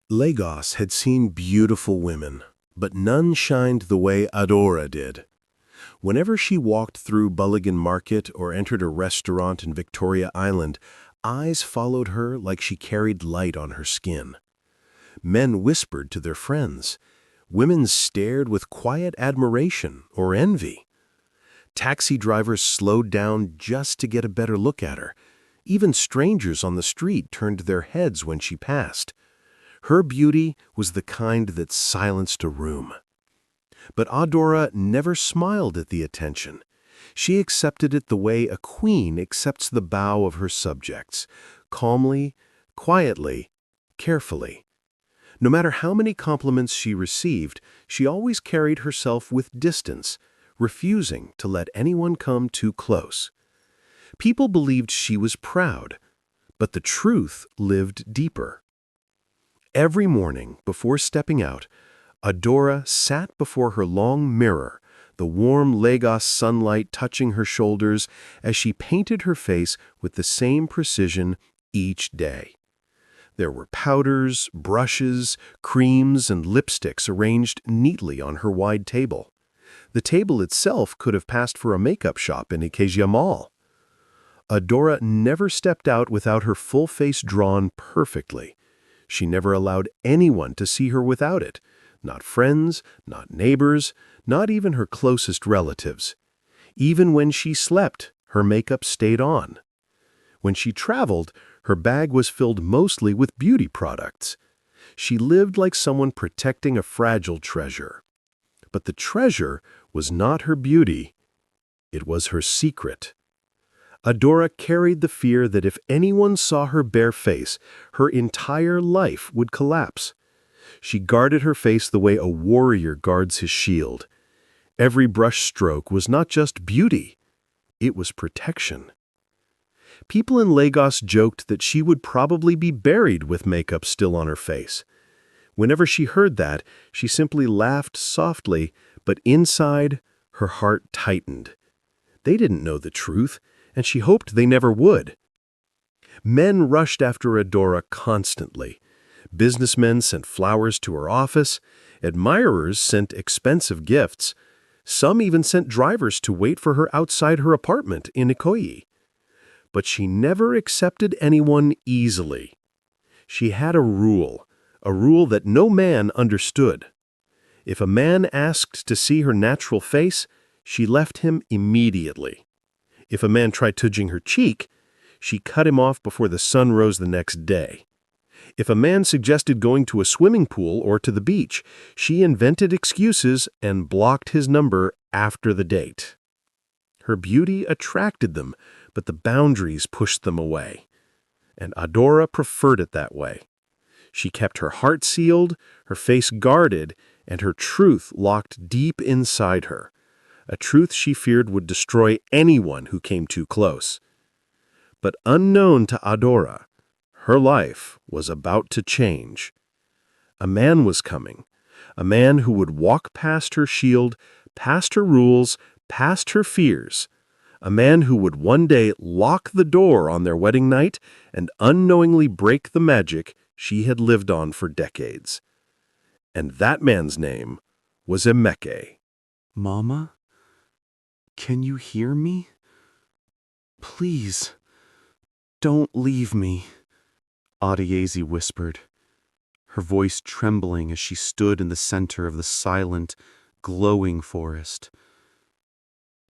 Lagos had seen beautiful women, but none shined the way Adora did. Whenever she walked through Bulligan Market or entered a restaurant in Victoria Island, eyes followed her like she carried light on her skin. Men whispered to their friends. Women stared with quiet admiration or envy. Taxi drivers slowed down just to get a better look at her. Even strangers on the street turned their heads when she passed. Her beauty was the kind that silenced a room. But Adora never smiled at the attention. She accepted it the way a queen accepts the bow of her subjects, calmly, quietly, carefully. No matter how many compliments she received, she always carried herself with distance, refusing to let anyone come too close. People believed she was proud, but the truth lived deeper. Every morning, before stepping out, Adora sat before her long mirror, the warm Lagos sunlight touching her shoulders as she painted her face with the same precision each day. There were powders, brushes, creams, and lipsticks arranged neatly on her wide table. The table itself could have passed for a makeup shop in Ikeja Mall. Adora never stepped out without her full face drawn perfectly. She never allowed anyone to see her without it. Not friends, not neighbors, not even her closest relatives. Even when she slept, her makeup stayed on. When she traveled, her bag was filled mostly with beauty products. She lived like someone protecting a fragile treasure. But the treasure was not her beauty. It was her secret. Adora carried the fear that if anyone saw her bare face, her entire life would collapse. She guarded her face the way a warrior guards his shield. Every brush stroke was not just beauty, it was protection. People in Lagos joked that she would probably be buried with makeup still on her face. Whenever she heard that, she simply laughed softly, but inside, her heart tightened. They didn't know the truth, and she hoped they never would. Men rushed after Adora constantly. Businessmen sent flowers to her office. Admirers sent expensive gifts. Some even sent drivers to wait for her outside her apartment in Ikoyi. But she never accepted anyone easily. She had a rule that no man understood. If a man asked to see her natural face, she left him immediately. If a man tried touching her cheek, she cut him off before the sun rose the next day. If a man suggested going to a swimming pool or to the beach, she invented excuses and blocked his number after the date. Her beauty attracted them, but the boundaries pushed them away. And Adora preferred it that way. She kept her heart sealed, her face guarded, and her truth locked deep inside her. A truth she feared would destroy anyone who came too close. But unknown to Adora, her life was about to change. A man was coming, a man who would walk past her shield, past her rules, past her fears, a man who would one day lock the door on their wedding night and unknowingly break the magic she had lived on for decades. And that man's name was Emeka. Mama? Can you hear me? Please, don't leave me, Adeyezi whispered, her voice trembling as she stood in the center of the silent, glowing forest.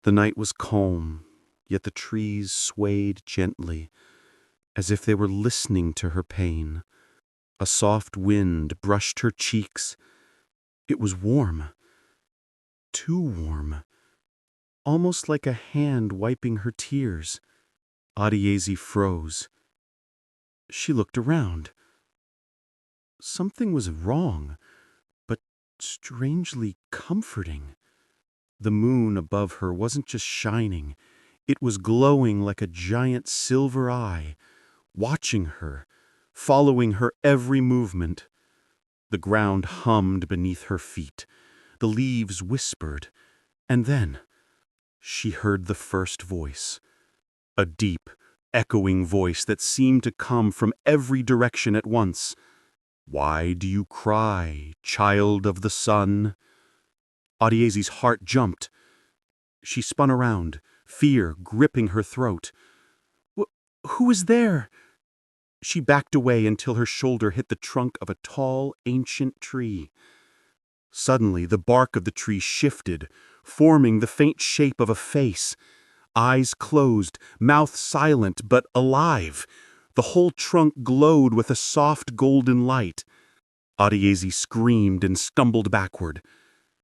The night was calm, yet the trees swayed gently, as if they were listening to her pain. A soft wind brushed her cheeks. It was warm, too warm. Almost like a hand wiping her tears. Adeyezi froze. She looked around. Something was wrong, but strangely comforting. The moon above her wasn't just shining. It was glowing like a giant silver eye, watching her, following her every movement. The ground hummed beneath her feet. The leaves whispered. And then she heard the first voice, a deep, echoing voice that seemed to come from every direction at once. Why do you cry, child of the sun? Adiezi's heart jumped. She spun around, fear gripping her throat. Who is there? She backed away until her shoulder hit the trunk of a tall, ancient tree. Suddenly, the bark of the tree shifted, forming the faint shape of a face. Eyes closed, mouth silent but alive. The whole trunk glowed with a soft golden light. Adiezi screamed and stumbled backward.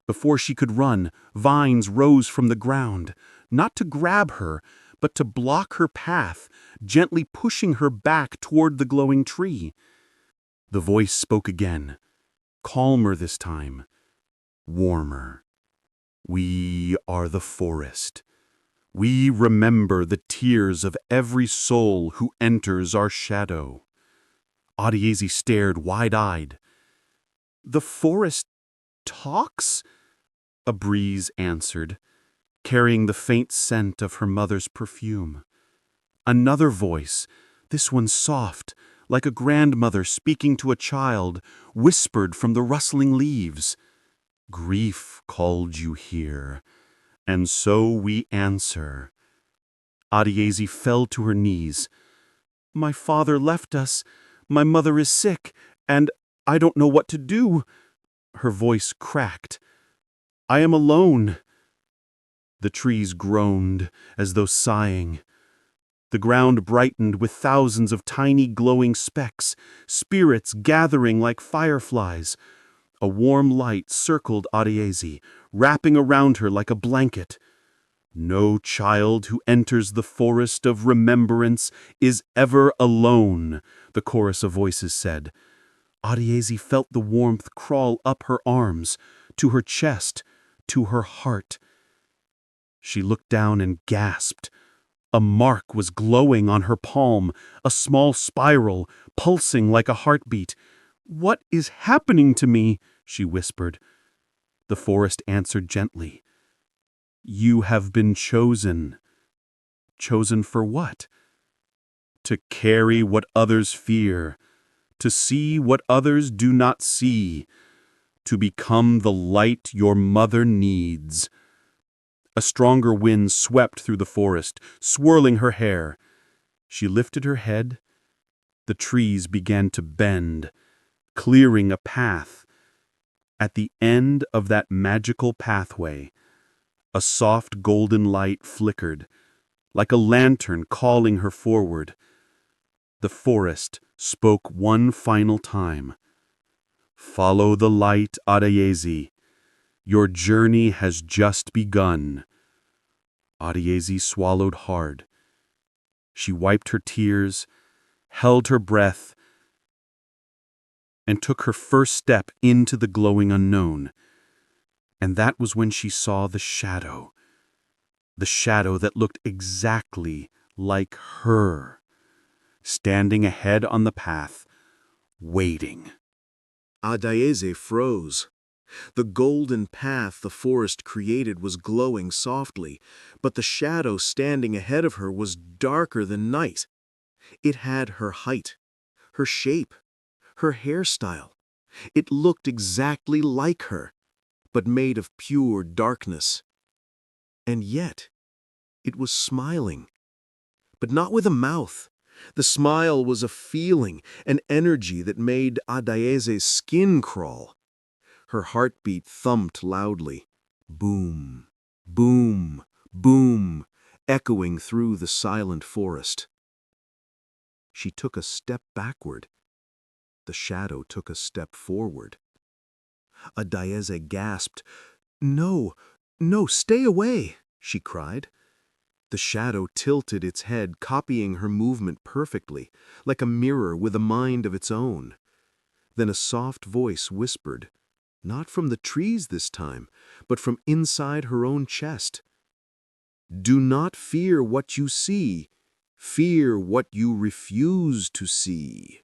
Before she could run, vines rose from the ground, not to grab her, but to block her path, gently pushing her back toward the glowing tree. The voice spoke again, calmer this time, warmer. We are the forest. We remember the tears of every soul who enters our shadow. Adiezi stared wide-eyed. The forest talks? A breeze answered, carrying the faint scent of her mother's perfume. Another voice, this one soft, like a grandmother speaking to a child, whispered from the rustling leaves. Grief called you here, and so we answer. Adiezi fell to her knees. My father left us, my mother is sick, and I don't know what to do. Her voice cracked. I am alone. The trees groaned as though sighing. The ground brightened with thousands of tiny glowing specks, spirits gathering like fireflies. A warm light circled Adiezi, wrapping around her like a blanket. No child who enters the forest of remembrance is ever alone, the chorus of voices said. Adiezi felt the warmth crawl up her arms, to her chest, to her heart. She looked down and gasped. A mark was glowing on her palm, a small spiral, pulsing like a heartbeat. What is happening to me? She whispered. The forest answered gently. You have been chosen. Chosen for what? To carry what others fear, to see what others do not see, to become the light your mother needs. A stronger wind swept through the forest, swirling her hair. She lifted her head. The trees began to bend, clearing a path. At the end of that magical pathway, a soft golden light flickered, like a lantern calling her forward. The forest spoke one final time. Follow the light, Adiezi. Your journey has just begun. Adiezi swallowed hard. She wiped her tears, held her breath, and took her first step into the glowing unknown. And that was when she saw the shadow that looked exactly like her, standing ahead on the path, waiting. Adiezi froze. The golden path the forest created was glowing softly, but the shadow standing ahead of her was darker than night. It had her height, her shape, her hairstyle. It looked exactly like her, but made of pure darkness. And yet, it was smiling, but not with a mouth. The smile was a feeling, an energy that made Adieze's skin crawl. Her heartbeat thumped loudly, boom, boom, boom, echoing through the silent forest. She took a step backward. The shadow took a step forward. Adieze gasped. No, no, stay away, she cried. The shadow tilted its head, copying her movement perfectly, like a mirror with a mind of its own. Then a soft voice whispered, not from the trees this time, but from inside her own chest. Do not fear what you see. Fear what you refuse to see.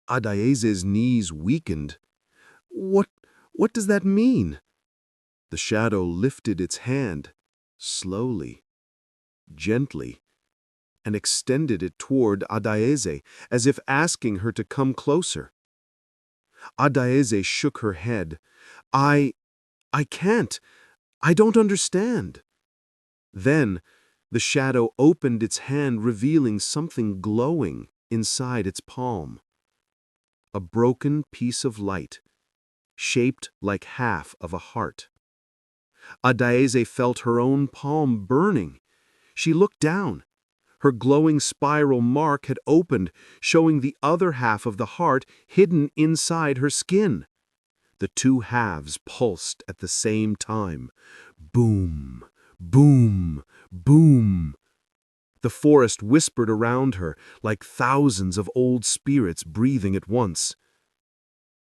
Adieze's knees weakened. What does that mean? The shadow lifted its hand, slowly, gently, and extended it toward Adieze, as if asking her to come closer. Adaeze shook her head. I can't. I don't understand. Then the shadow opened its hand, revealing something glowing inside its palm. A broken piece of light, shaped like half of a heart. Adaeze felt her own palm burning. She looked down. Her glowing spiral mark had opened, showing the other half of the heart hidden inside her skin. The two halves pulsed at the same time. Boom, boom, boom. The forest whispered around her like thousands of old spirits breathing at once.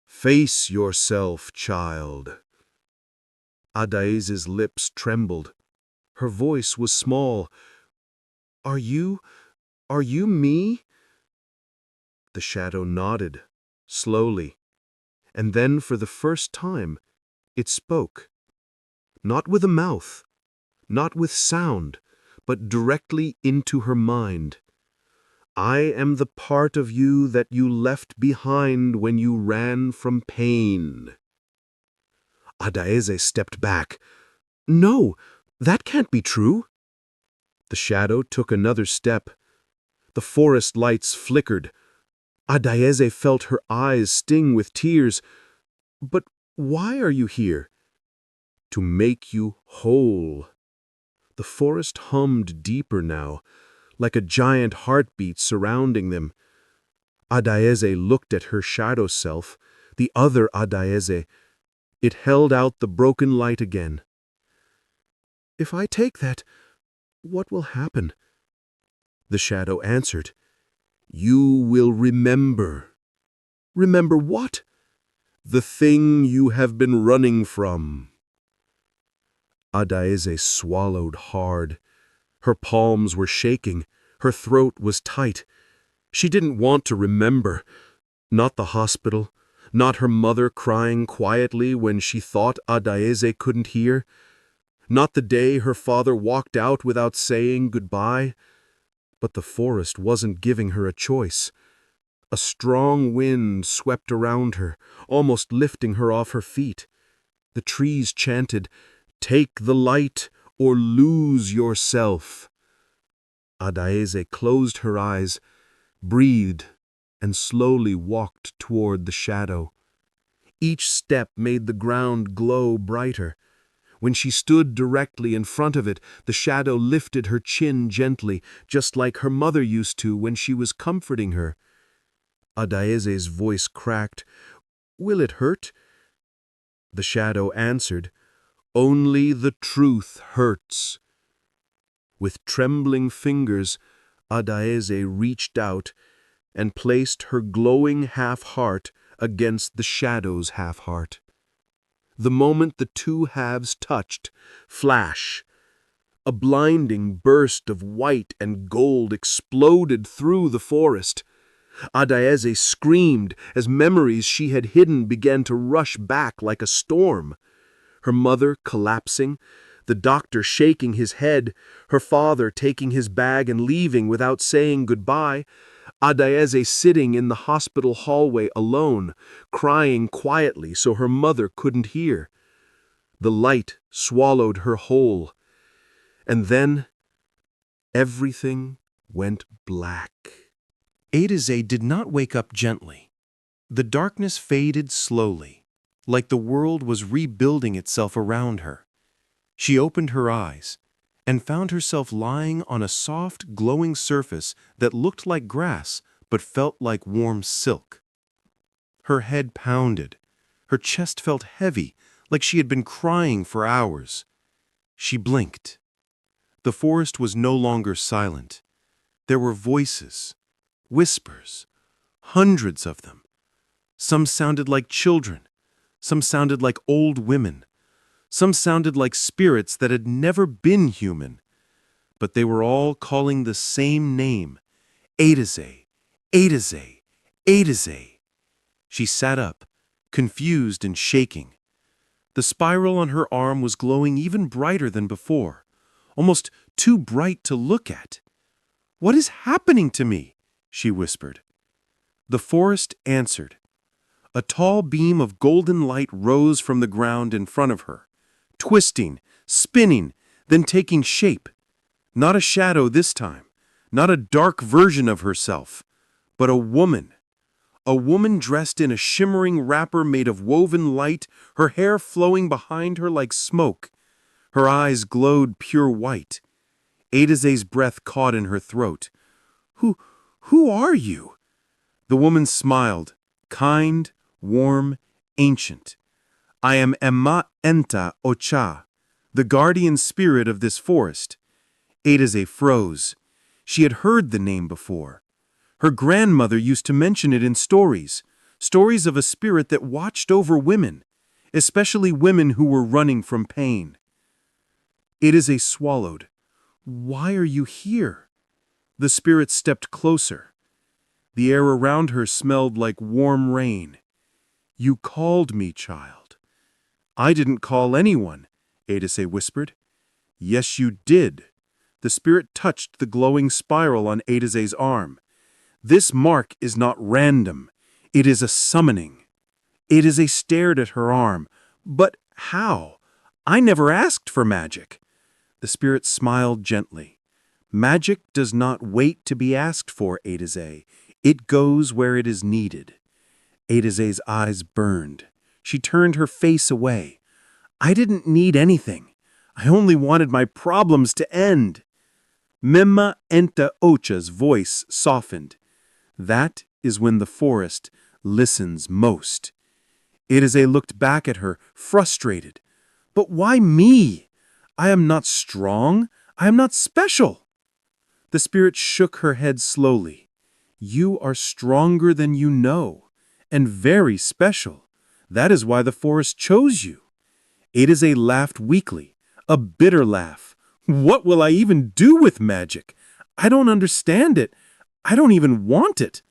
Face yourself, child. Adaeze's lips trembled. Her voice was small. Are you me? The shadow nodded, slowly, and then for the first time, it spoke. Not with a mouth, not with sound, but directly into her mind. I am the part of you that you left behind when you ran from pain. Adaeze stepped back. No, that can't be true. The shadow took another step. The forest lights flickered. Adaeze felt her eyes sting with tears. But why are you here? To make you whole. The forest hummed deeper now, like a giant heartbeat surrounding them. Adaeze looked at her shadow self, the other Adaeze. It held out the broken light again. If I take that, what will happen? The shadow answered. You will remember. Remember what? The thing you have been running from. Adaeze swallowed hard. Her palms were shaking. Her throat was tight. She didn't want to remember. Not the hospital. Not her mother crying quietly when she thought Adaeze couldn't hear. Not the day her father walked out without saying goodbye. But the forest wasn't giving her a choice. A strong wind swept around her, almost lifting her off her feet. The trees chanted, "Take the light or lose yourself." Adaeze closed her eyes, breathed, and slowly walked toward the shadow. Each step made the ground glow brighter. When she stood directly in front of it, the shadow lifted her chin gently, just like her mother used to when she was comforting her. Adaeze's voice cracked. Will it hurt? The shadow answered, Only the truth hurts. With trembling fingers, Adaeze reached out and placed her glowing half-heart against the shadow's half-heart. The moment the two halves touched, flash, a blinding burst of white and gold exploded through the forest. Adaeze screamed as memories she had hidden began to rush back like a storm. Her mother collapsing, the doctor shaking his head, her father taking his bag and leaving without saying goodbye, Adaeze sitting in the hospital hallway alone, crying quietly so her mother couldn't hear. The light swallowed her whole. And then everything went black. Adaeze did not wake up gently. The darkness faded slowly, like the world was rebuilding itself around her. She opened her eyes and found herself lying on a soft, glowing surface that looked like grass but felt like warm silk. Her head pounded. Her chest felt heavy, like she had been crying for hours. She blinked. The forest was no longer silent. There were voices, whispers, hundreds of them. Some sounded like children. Some sounded like old women. Some sounded like spirits that had never been human. But they were all calling the same name, Adaeze, Adaeze, Adaeze. She sat up, confused and shaking. The spiral on her arm was glowing even brighter than before, almost too bright to look at. What is happening to me? She whispered. The forest answered. A tall beam of golden light rose from the ground in front of her, twisting, spinning, then taking shape. Not a shadow this time, not a dark version of herself, but a woman. A woman dressed in a shimmering wrapper made of woven light, her hair flowing behind her like smoke. Her eyes glowed pure white. Adaze's breath caught in her throat. Who are you?" The woman smiled, kind, warm, ancient. "I am Emma Enta Ocha, the guardian spirit of this forest." Adaze froze. She had heard the name before. Her grandmother used to mention it in stories of a spirit that watched over women, especially women who were running from pain. Adaze swallowed. "Why are you here?" The spirit stepped closer. The air around her smelled like warm rain. "You called me, child." "I didn't call anyone," Adaze whispered. "Yes, you did." The spirit touched the glowing spiral on Adaze's arm. "This mark is not random. It is a summoning." Adaze stared at her arm. "But how? I never asked for magic." The spirit smiled gently. "Magic does not wait to be asked for, Adaze. It goes where it is needed." Adaze's eyes burned. She turned her face away. "I didn't need anything. I only wanted my problems to end." Memma Enta Ocha's voice softened. "That is when the forest listens most." Adaze looked back at her, frustrated. "But why me? I am not strong. I am not special." The spirit shook her head slowly. "You are stronger than you know, and very special. That is why the forest chose you." Adaze laughed weakly, a bitter laugh. "What will I even do with magic? I don't understand it. I don't even want it."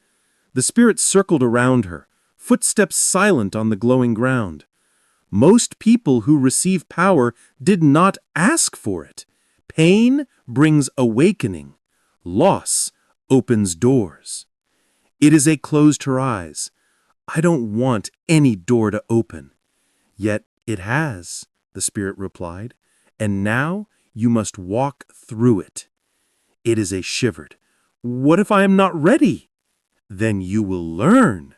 The spirit circled around her, footsteps silent on the glowing ground. "Most people who receive power did not ask for it. Pain brings awakening. Loss opens doors." Adaze closed her eyes. "I don't want any door to open." "Yet it has," the spirit replied, "and now you must walk through it." Adaze shivered. "What if I am not ready?" "Then you will learn."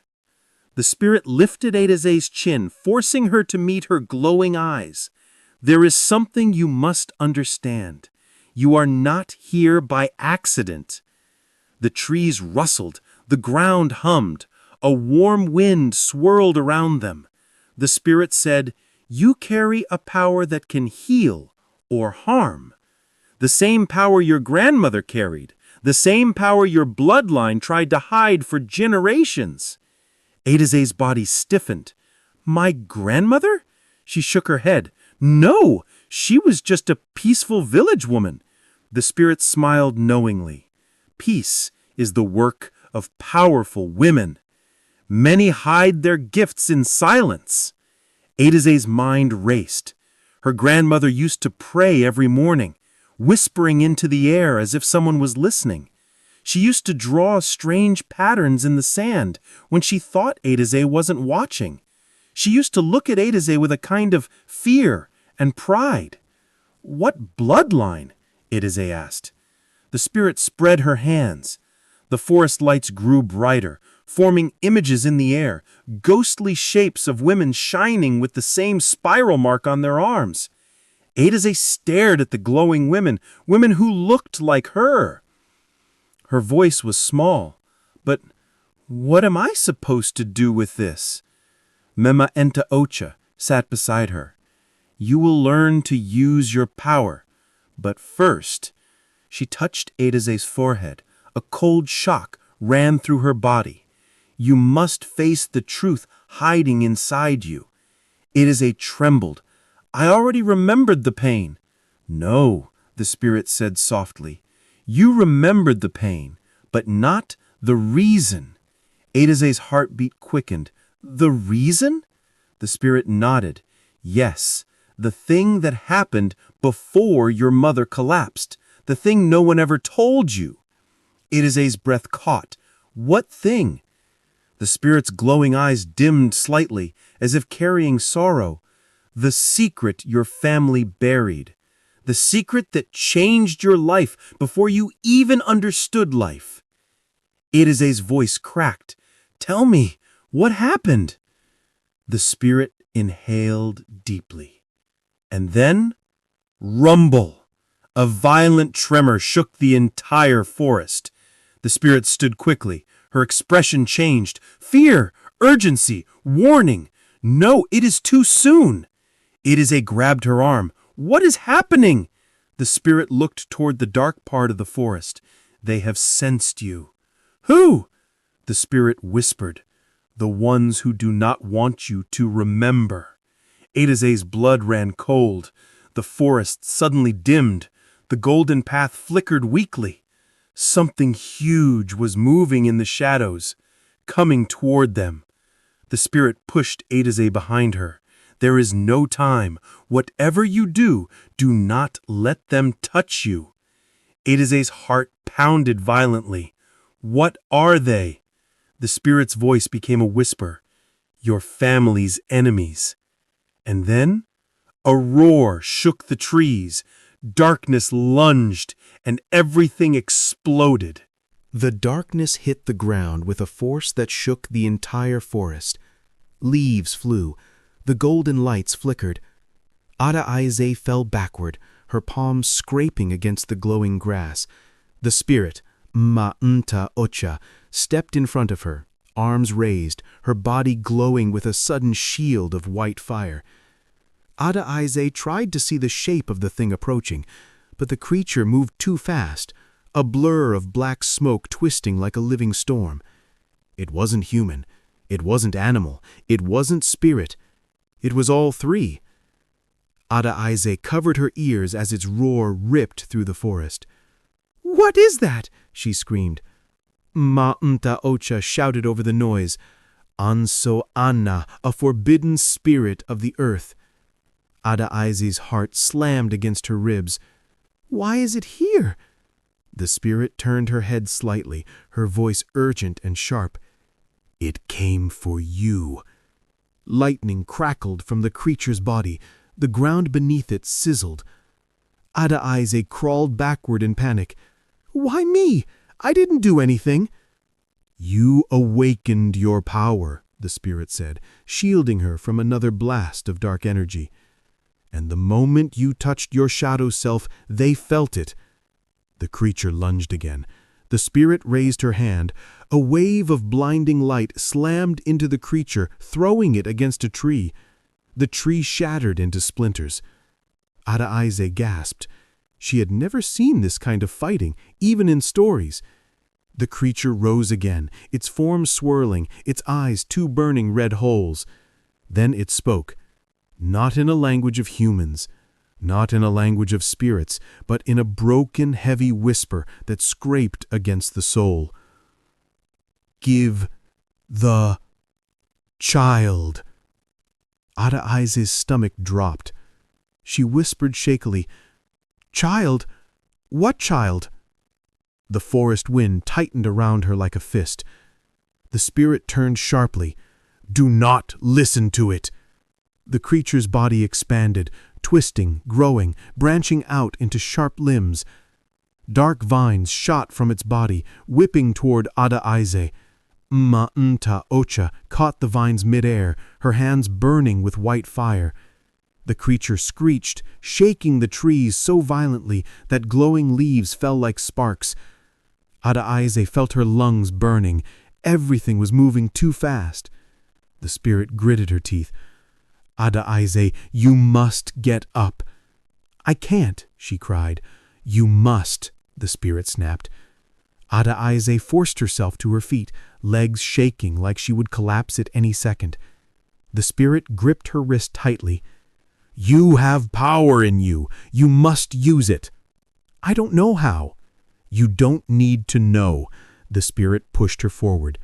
The spirit lifted Adaze's chin, forcing her to meet her glowing eyes. "There is something you must understand. You are not here by accident." The trees rustled, the ground hummed, a warm wind swirled around them. The spirit said, "You carry a power that can heal or harm. The same power your grandmother carried, the same power your bloodline tried to hide for generations." Adaze's body stiffened. "My grandmother?" She shook her head. "No, she was just a peaceful village woman." The spirit smiled knowingly. "Peace is the work of powerful women. Many hide their gifts in silence." Adaze's mind raced. Her grandmother used to pray every morning, whispering into the air as if someone was listening. She used to draw strange patterns in the sand when she thought Adaze wasn't watching. She used to look at Adaze with a kind of fear and pride. "What bloodline?" Adaze asked. The spirit spread her hands. The forest lights grew brighter, forming images in the air, ghostly shapes of women shining with the same spiral mark on their arms. Adaze stared at the glowing women who looked like her. Her voice was small. "But what am I supposed to do with this?" Memma Enta Ocha sat beside her. "You will learn to use your power. But first," she touched Adaze's forehead. A cold shock ran through her body. "You must face the truth hiding inside you." Adaze trembled. "I already remembered the pain." "No," the spirit said softly. "You remembered the pain, but not the reason." Adaze's heartbeat quickened. "The reason?" The spirit nodded. "Yes, the thing that happened before your mother collapsed, the thing no one ever told you." Adaze's breath caught. "What thing?" The spirit's glowing eyes dimmed slightly, as if carrying sorrow. The secret your family buried. The secret that changed your life before you even understood life. Edeze's voice cracked. Tell me, what happened? The spirit inhaled deeply. And then, rumble! A violent tremor shook the entire forest. The spirit stood quickly. Her expression changed. Fear, urgency, warning. No, it is too soon. Edeze grabbed her arm. What is happening? The spirit looked toward the dark part of the forest. They have sensed you. Who? The spirit whispered. The ones who do not want you to remember. Edeze's blood ran cold. The forest suddenly dimmed. The golden path flickered weakly. Something huge was moving in the shadows, coming toward them. The spirit pushed Edeze behind her. There is no time. Whatever you do, do not let them touch you. Edeze's heart pounded violently. What are they? The spirit's voice became a whisper. Your family's enemies. And then a roar shook the trees. Darkness lunged, and everything exploded. The darkness hit the ground with a force that shook the entire forest. Leaves flew. The golden lights flickered. Adaize fell backward, her palms scraping against the glowing grass. The spirit, Ma'nta Ocha, stepped in front of her, arms raised, her body glowing with a sudden shield of white fire. Adaize tried to see the shape of the thing approaching, but the creature moved too fast, a blur of black smoke twisting like a living storm. It wasn't human. It wasn't animal. It wasn't spirit. It was all three. Adaize covered her ears as its roar ripped through the forest. "What is that?" she screamed. Ma'nta Ocha shouted over the noise. "Anso Anna, a forbidden spirit of the earth." Adaize's heart slammed against her ribs. "Why is it here?" The spirit turned her head slightly, her voice urgent and sharp. "It came for you." Lightning crackled from the creature's body. The ground beneath it sizzled. Adaize crawled backward in panic. "Why me? I didn't do anything." "You awakened your power," the spirit said, shielding her from another blast of dark energy. "And the moment you touched your shadow self, they felt it." The creature lunged again. The spirit raised her hand. A wave of blinding light slammed into the creature, throwing it against a tree. The tree shattered into splinters. Adaize gasped. She had never seen this kind of fighting, even in stories. The creature rose again, its form swirling, its eyes two burning red holes. Then it spoke, not in a language of humans, not in a language of spirits, but in a broken, heavy whisper that scraped against the soul. "Give the child." Adaize's stomach dropped. She whispered shakily, "Child? What child?" The forest wind tightened around her like a fist. The spirit turned sharply. "Do not listen to it." The creature's body expanded, twisting, growing, branching out into sharp limbs. Dark vines shot from its body, whipping toward Adaize. Ma'nta Ocha caught the vines midair, her hands burning with white fire. The creature screeched, shaking the trees so violently that glowing leaves fell like sparks. Adaize felt her lungs burning. Everything was moving too fast. The spirit gritted her teeth. "Adaize, you must get up." "I can't," she cried. "You must," the spirit snapped. Adaize forced herself to her feet, legs shaking like she would collapse at any second. The spirit gripped her wrist tightly. "You have power in you. You must use it." "I don't know how." "You don't need to know." The spirit pushed her forward.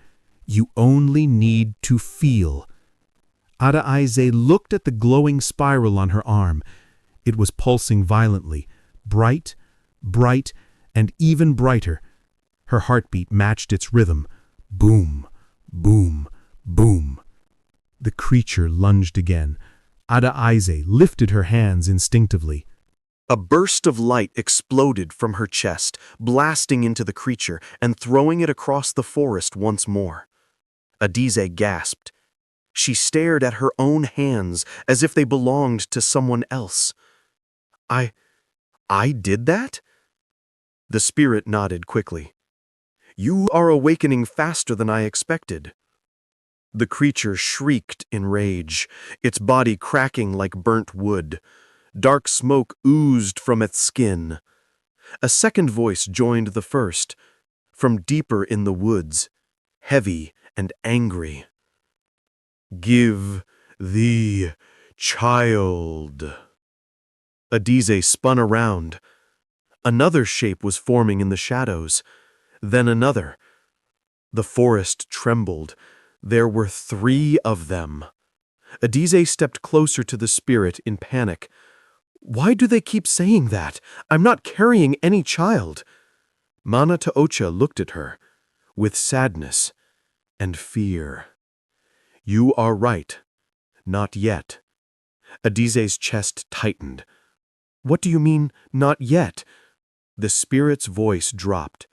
"You only need to feel." Adaize looked at the glowing spiral on her arm. It was pulsing violently, bright, and even brighter. Her heartbeat matched its rhythm. Boom, Boom, boom. The creature lunged again. Ada lifted her hands instinctively. A burst of light exploded from her chest, blasting into the creature and throwing it across the forest once more. Adize gasped. She stared at her own hands as if they belonged to someone else. I did that? The spirit nodded quickly. You are awakening faster than I expected. The creature shrieked in rage, its body cracking like burnt wood. Dark smoke oozed from its skin. A second voice joined the first, from deeper in the woods, heavy and angry. Give the child. Adize spun around. Another shape was forming in the shadows, then another. The forest trembled. There were 3 of them. Adize stepped closer to the spirit in panic. Why do they keep saying that? I'm not carrying any child. Mana Taocha looked at her, with sadness and fear. You are right. Not yet. Adize's chest tightened. What do you mean, not yet? The spirit's voice dropped.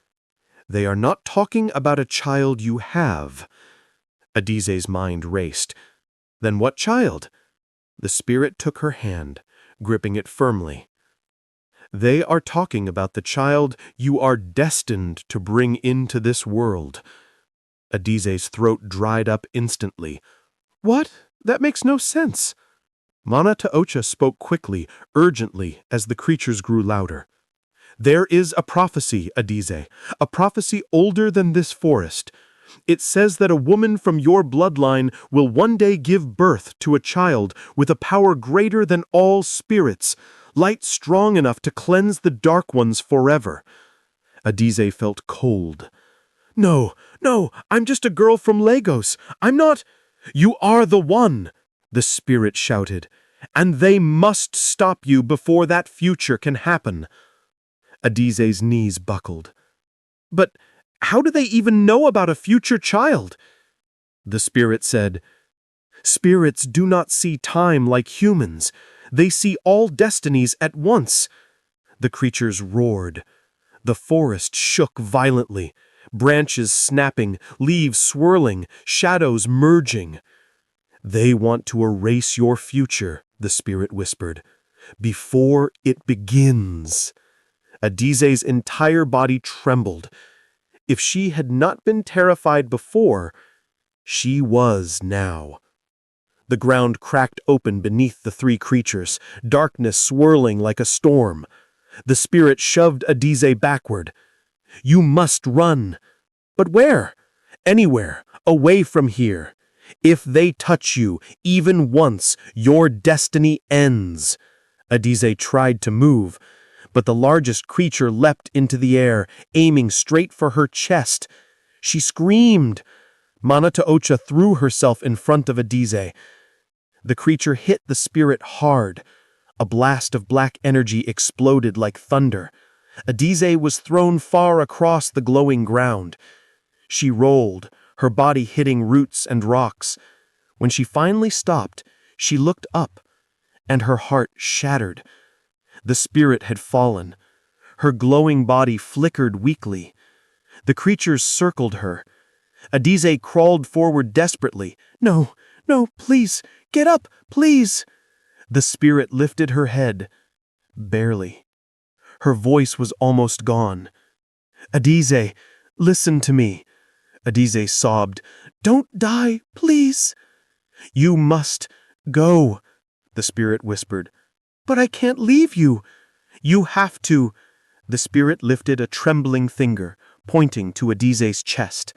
They are not talking about a child you have. Adize's mind raced. Then what child? The spirit took her hand, gripping it firmly. They are talking about the child you are destined to bring into this world. Adize's throat dried up instantly. What? That makes no sense. Mana Taocha spoke quickly, urgently, as the creatures grew louder. There is a prophecy, Adize, a prophecy older than this forest. It says that a woman from your bloodline will one day give birth to a child with a power greater than all spirits, light strong enough to cleanse the dark ones forever. Adize felt cold. No, I'm just a girl from Lagos. I'm not— You are the one, the spirit shouted, and they must stop you before that future can happen. Adize's knees buckled. But how do they even know about a future child? The spirit said, Spirits do not see time like humans. They see all destinies at once. The creatures roared. The forest shook violently, branches snapping, leaves swirling, shadows merging. They want to erase your future, the spirit whispered, before it begins. Adize's entire body trembled. If she had not been terrified before, she was now. The ground cracked open beneath the 3 creatures, darkness swirling like a storm. The spirit shoved Adize backward. You must run. But where? Anywhere, away from here. If they touch you, even once, your destiny ends. Adize tried to move, but the largest creature leapt into the air, aiming straight for her chest. She screamed. Mana Taocha threw herself in front of Adize. The creature hit the spirit hard. A blast of black energy exploded like thunder. Adize was thrown far across the glowing ground. She rolled, her body hitting roots and rocks. When she finally stopped, she looked up, and her heart shattered. The spirit had fallen. Her glowing body flickered weakly. The creatures circled her. Adize crawled forward desperately. No, please, get up, please. The spirit lifted her head. Barely. Her voice was almost gone. Adize, listen to me. Adize sobbed. Don't die, please. You must go, the spirit whispered. But I can't leave you. You have to. The spirit lifted a trembling finger, pointing to Adize's chest.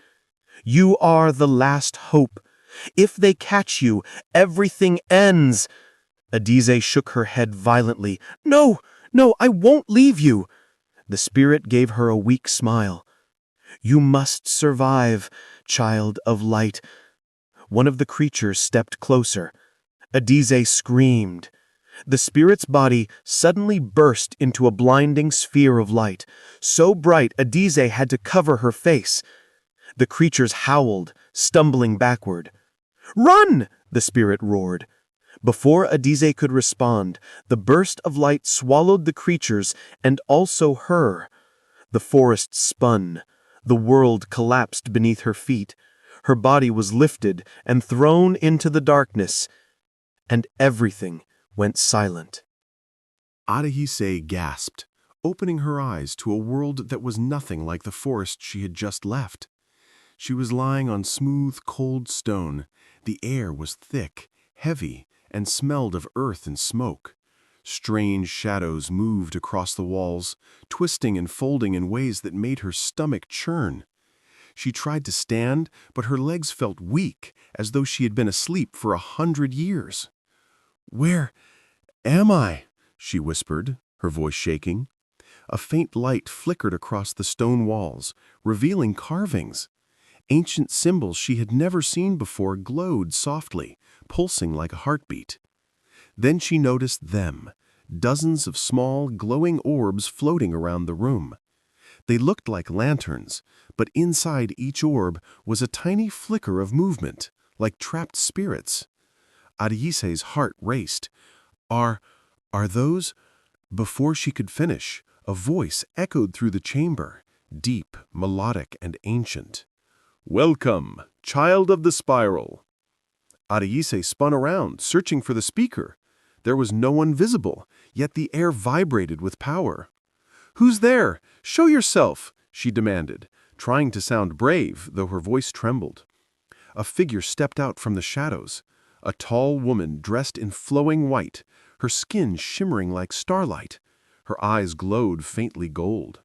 You are the last hope. If they catch you, everything ends. Adize shook her head violently. No, I won't leave you. The spirit gave her a weak smile. You must survive, child of light. One of the creatures stepped closer. Adize screamed. The spirit's body suddenly burst into a blinding sphere of light, so bright Adize had to cover her face. The creatures howled, stumbling backward. "Run!" the spirit roared. Before Adize could respond, the burst of light swallowed the creatures and also her. The forest spun. The world collapsed beneath her feet. Her body was lifted and thrown into the darkness, and everything went silent. Adahise gasped, opening her eyes to a world that was nothing like the forest she had just left. She was lying on smooth, cold stone. The air was thick, heavy, and smelled of earth and smoke. Strange shadows moved across the walls, twisting and folding in ways that made her stomach churn. She tried to stand, but her legs felt weak, as though she had been asleep for 100 years. "Where am I?" she whispered, her voice shaking. A faint light flickered across the stone walls, revealing carvings. Ancient symbols she had never seen before glowed softly, pulsing like a heartbeat. Then she noticed them, dozens of small, glowing orbs floating around the room. They looked like lanterns, but inside each orb was a tiny flicker of movement, like trapped spirits. Adise's heart raced. Are those? Before she could finish, a voice echoed through the chamber, deep, melodic, and ancient. "Welcome, child of the spiral." Adise spun around, searching for the speaker. There was no one visible, yet the air vibrated with power. "Who's there? Show yourself," she demanded, trying to sound brave, though her voice trembled. A figure stepped out from the shadows, a tall woman dressed in flowing white, her skin shimmering like starlight. Her eyes glowed faintly gold.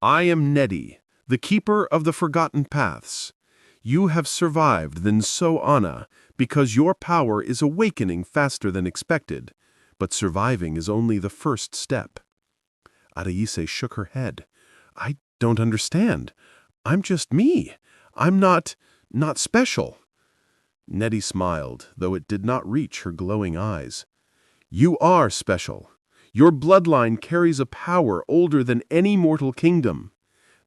"I am Nedi, the keeper of the forgotten paths. You have survived the Nso-Ana because your power is awakening faster than expected, but surviving is only the first step." Adise shook her head. "I don't understand. I'm just me. I'm not special." Nedi smiled, though it did not reach her glowing eyes. "You are special. Your bloodline carries a power older than any mortal kingdom.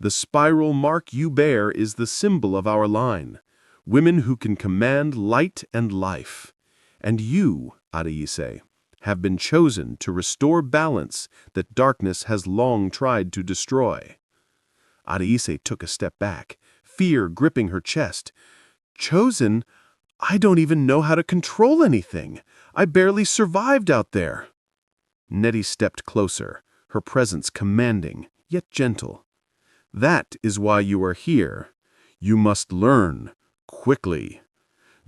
The spiral mark you bear is the symbol of our line, women who can command light and life. And you, Adise, have been chosen to restore balance that darkness has long tried to destroy." Adise took a step back, fear gripping her chest. "Chosen? I don't even know how to control anything. I barely survived out there." Nedi stepped closer, her presence commanding, yet gentle. "That is why you are here. You must learn, quickly.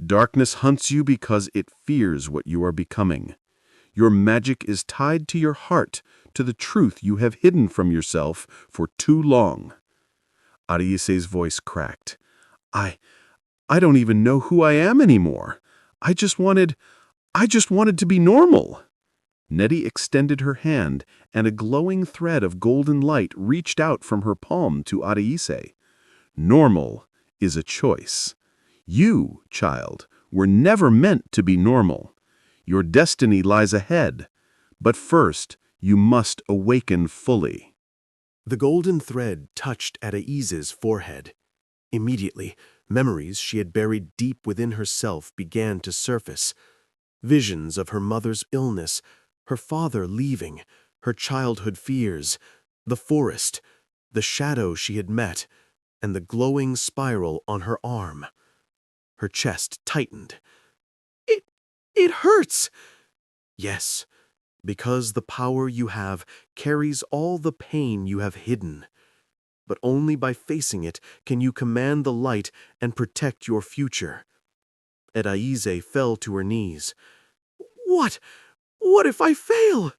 Darkness hunts you because it fears what you are becoming. Your magic is tied to your heart, to the truth you have hidden from yourself for too long." Adise's voice cracked. I don't even know who I am anymore. I just wanted to be normal." Nedi extended her hand, and a glowing thread of golden light reached out from her palm to Adise. "Normal is a choice. You, child, were never meant to be normal. Your destiny lies ahead, but first you must awaken fully." The golden thread touched Adaise's forehead. Immediately, memories she had buried deep within herself began to surface. Visions of her mother's illness, her father leaving, her childhood fears, the forest, the shadow she had met, and the glowing spiral on her arm. Her chest tightened. It hurts!" "Yes, because the power you have carries all the pain you have hidden. But only by facing it can you command the light and protect your future." Adise fell to her knees. What if I fail?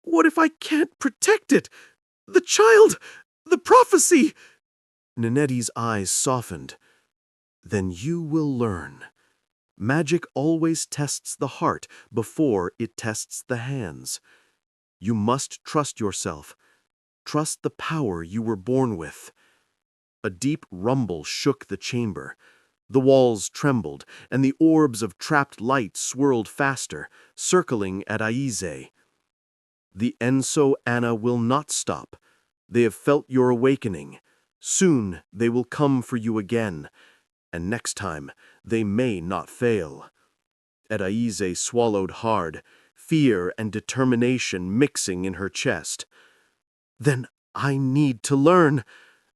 What if I can't protect it? The child! The prophecy!" Nedi's eyes softened. "Then you will learn. Magic always tests the heart before it tests the hands. You must trust yourself. Trust the power you were born with." A deep rumble shook the chamber. The walls trembled, and the orbs of trapped light swirled faster, circling Adise. "The Nso-Ana will not stop. They have felt your awakening. Soon they will come for you again, and next time they may not fail." Edaize swallowed hard, fear and determination mixing in her chest. "Then I need to learn.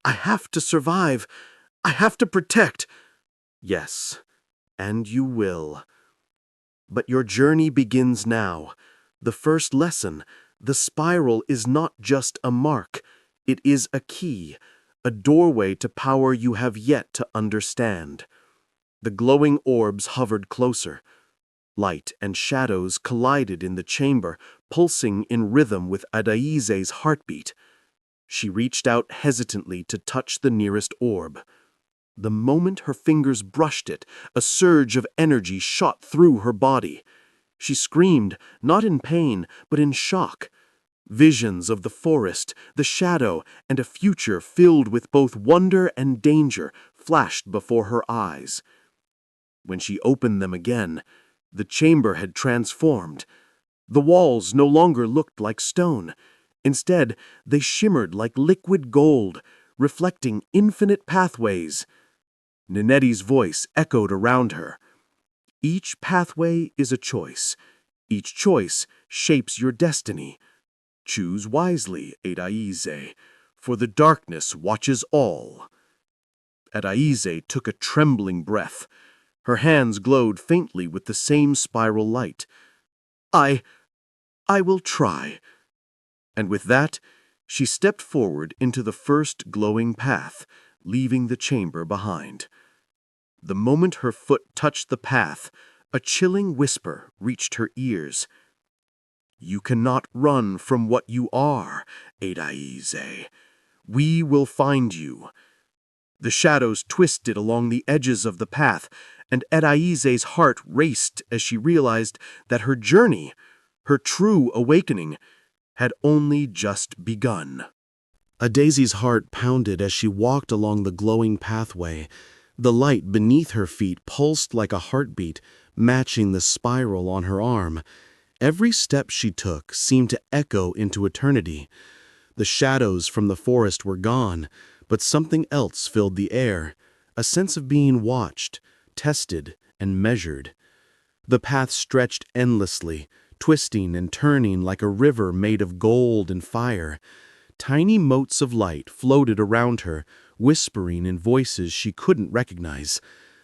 I have to survive. I have to protect." "Yes, and you will. But your journey begins now. The first lesson, the spiral is not just a mark. It is a key, a doorway to power you have yet to understand." The glowing orbs hovered closer. Light and shadows collided in the chamber, pulsing in rhythm with Adaize's heartbeat. She reached out hesitantly to touch the nearest orb. The moment her fingers brushed it, a surge of energy shot through her body. She screamed, not in pain, but in shock. Visions of the forest, the shadow, and a future filled with both wonder and danger flashed before her eyes. When she opened them again, the chamber had transformed. The walls no longer looked like stone. Instead, they shimmered like liquid gold, reflecting infinite pathways. Ninetti's voice echoed around her. "Each pathway is a choice. Each choice shapes your destiny. Choose wisely, Adaize, for the darkness watches all." Adaize took a trembling breath. Her hands glowed faintly with the same spiral light. I will try." And with that, she stepped forward into the first glowing path, leaving the chamber behind. The moment her foot touched the path, a chilling whisper reached her ears. "You cannot run from what you are, Adaize. We will find you." The shadows twisted along the edges of the path, and Adaize's heart raced as she realized that her journey, her true awakening, had only just begun. Adaize's heart pounded as she walked along the glowing pathway. The light beneath her feet pulsed like a heartbeat, matching the spiral on her arm. Every step she took seemed to echo into eternity. The shadows from the forest were gone, but something else filled the air, a sense of being watched, tested, and measured. The path stretched endlessly, twisting and turning like a river made of gold and fire. Tiny motes of light floated around her, whispering in voices she couldn't recognize.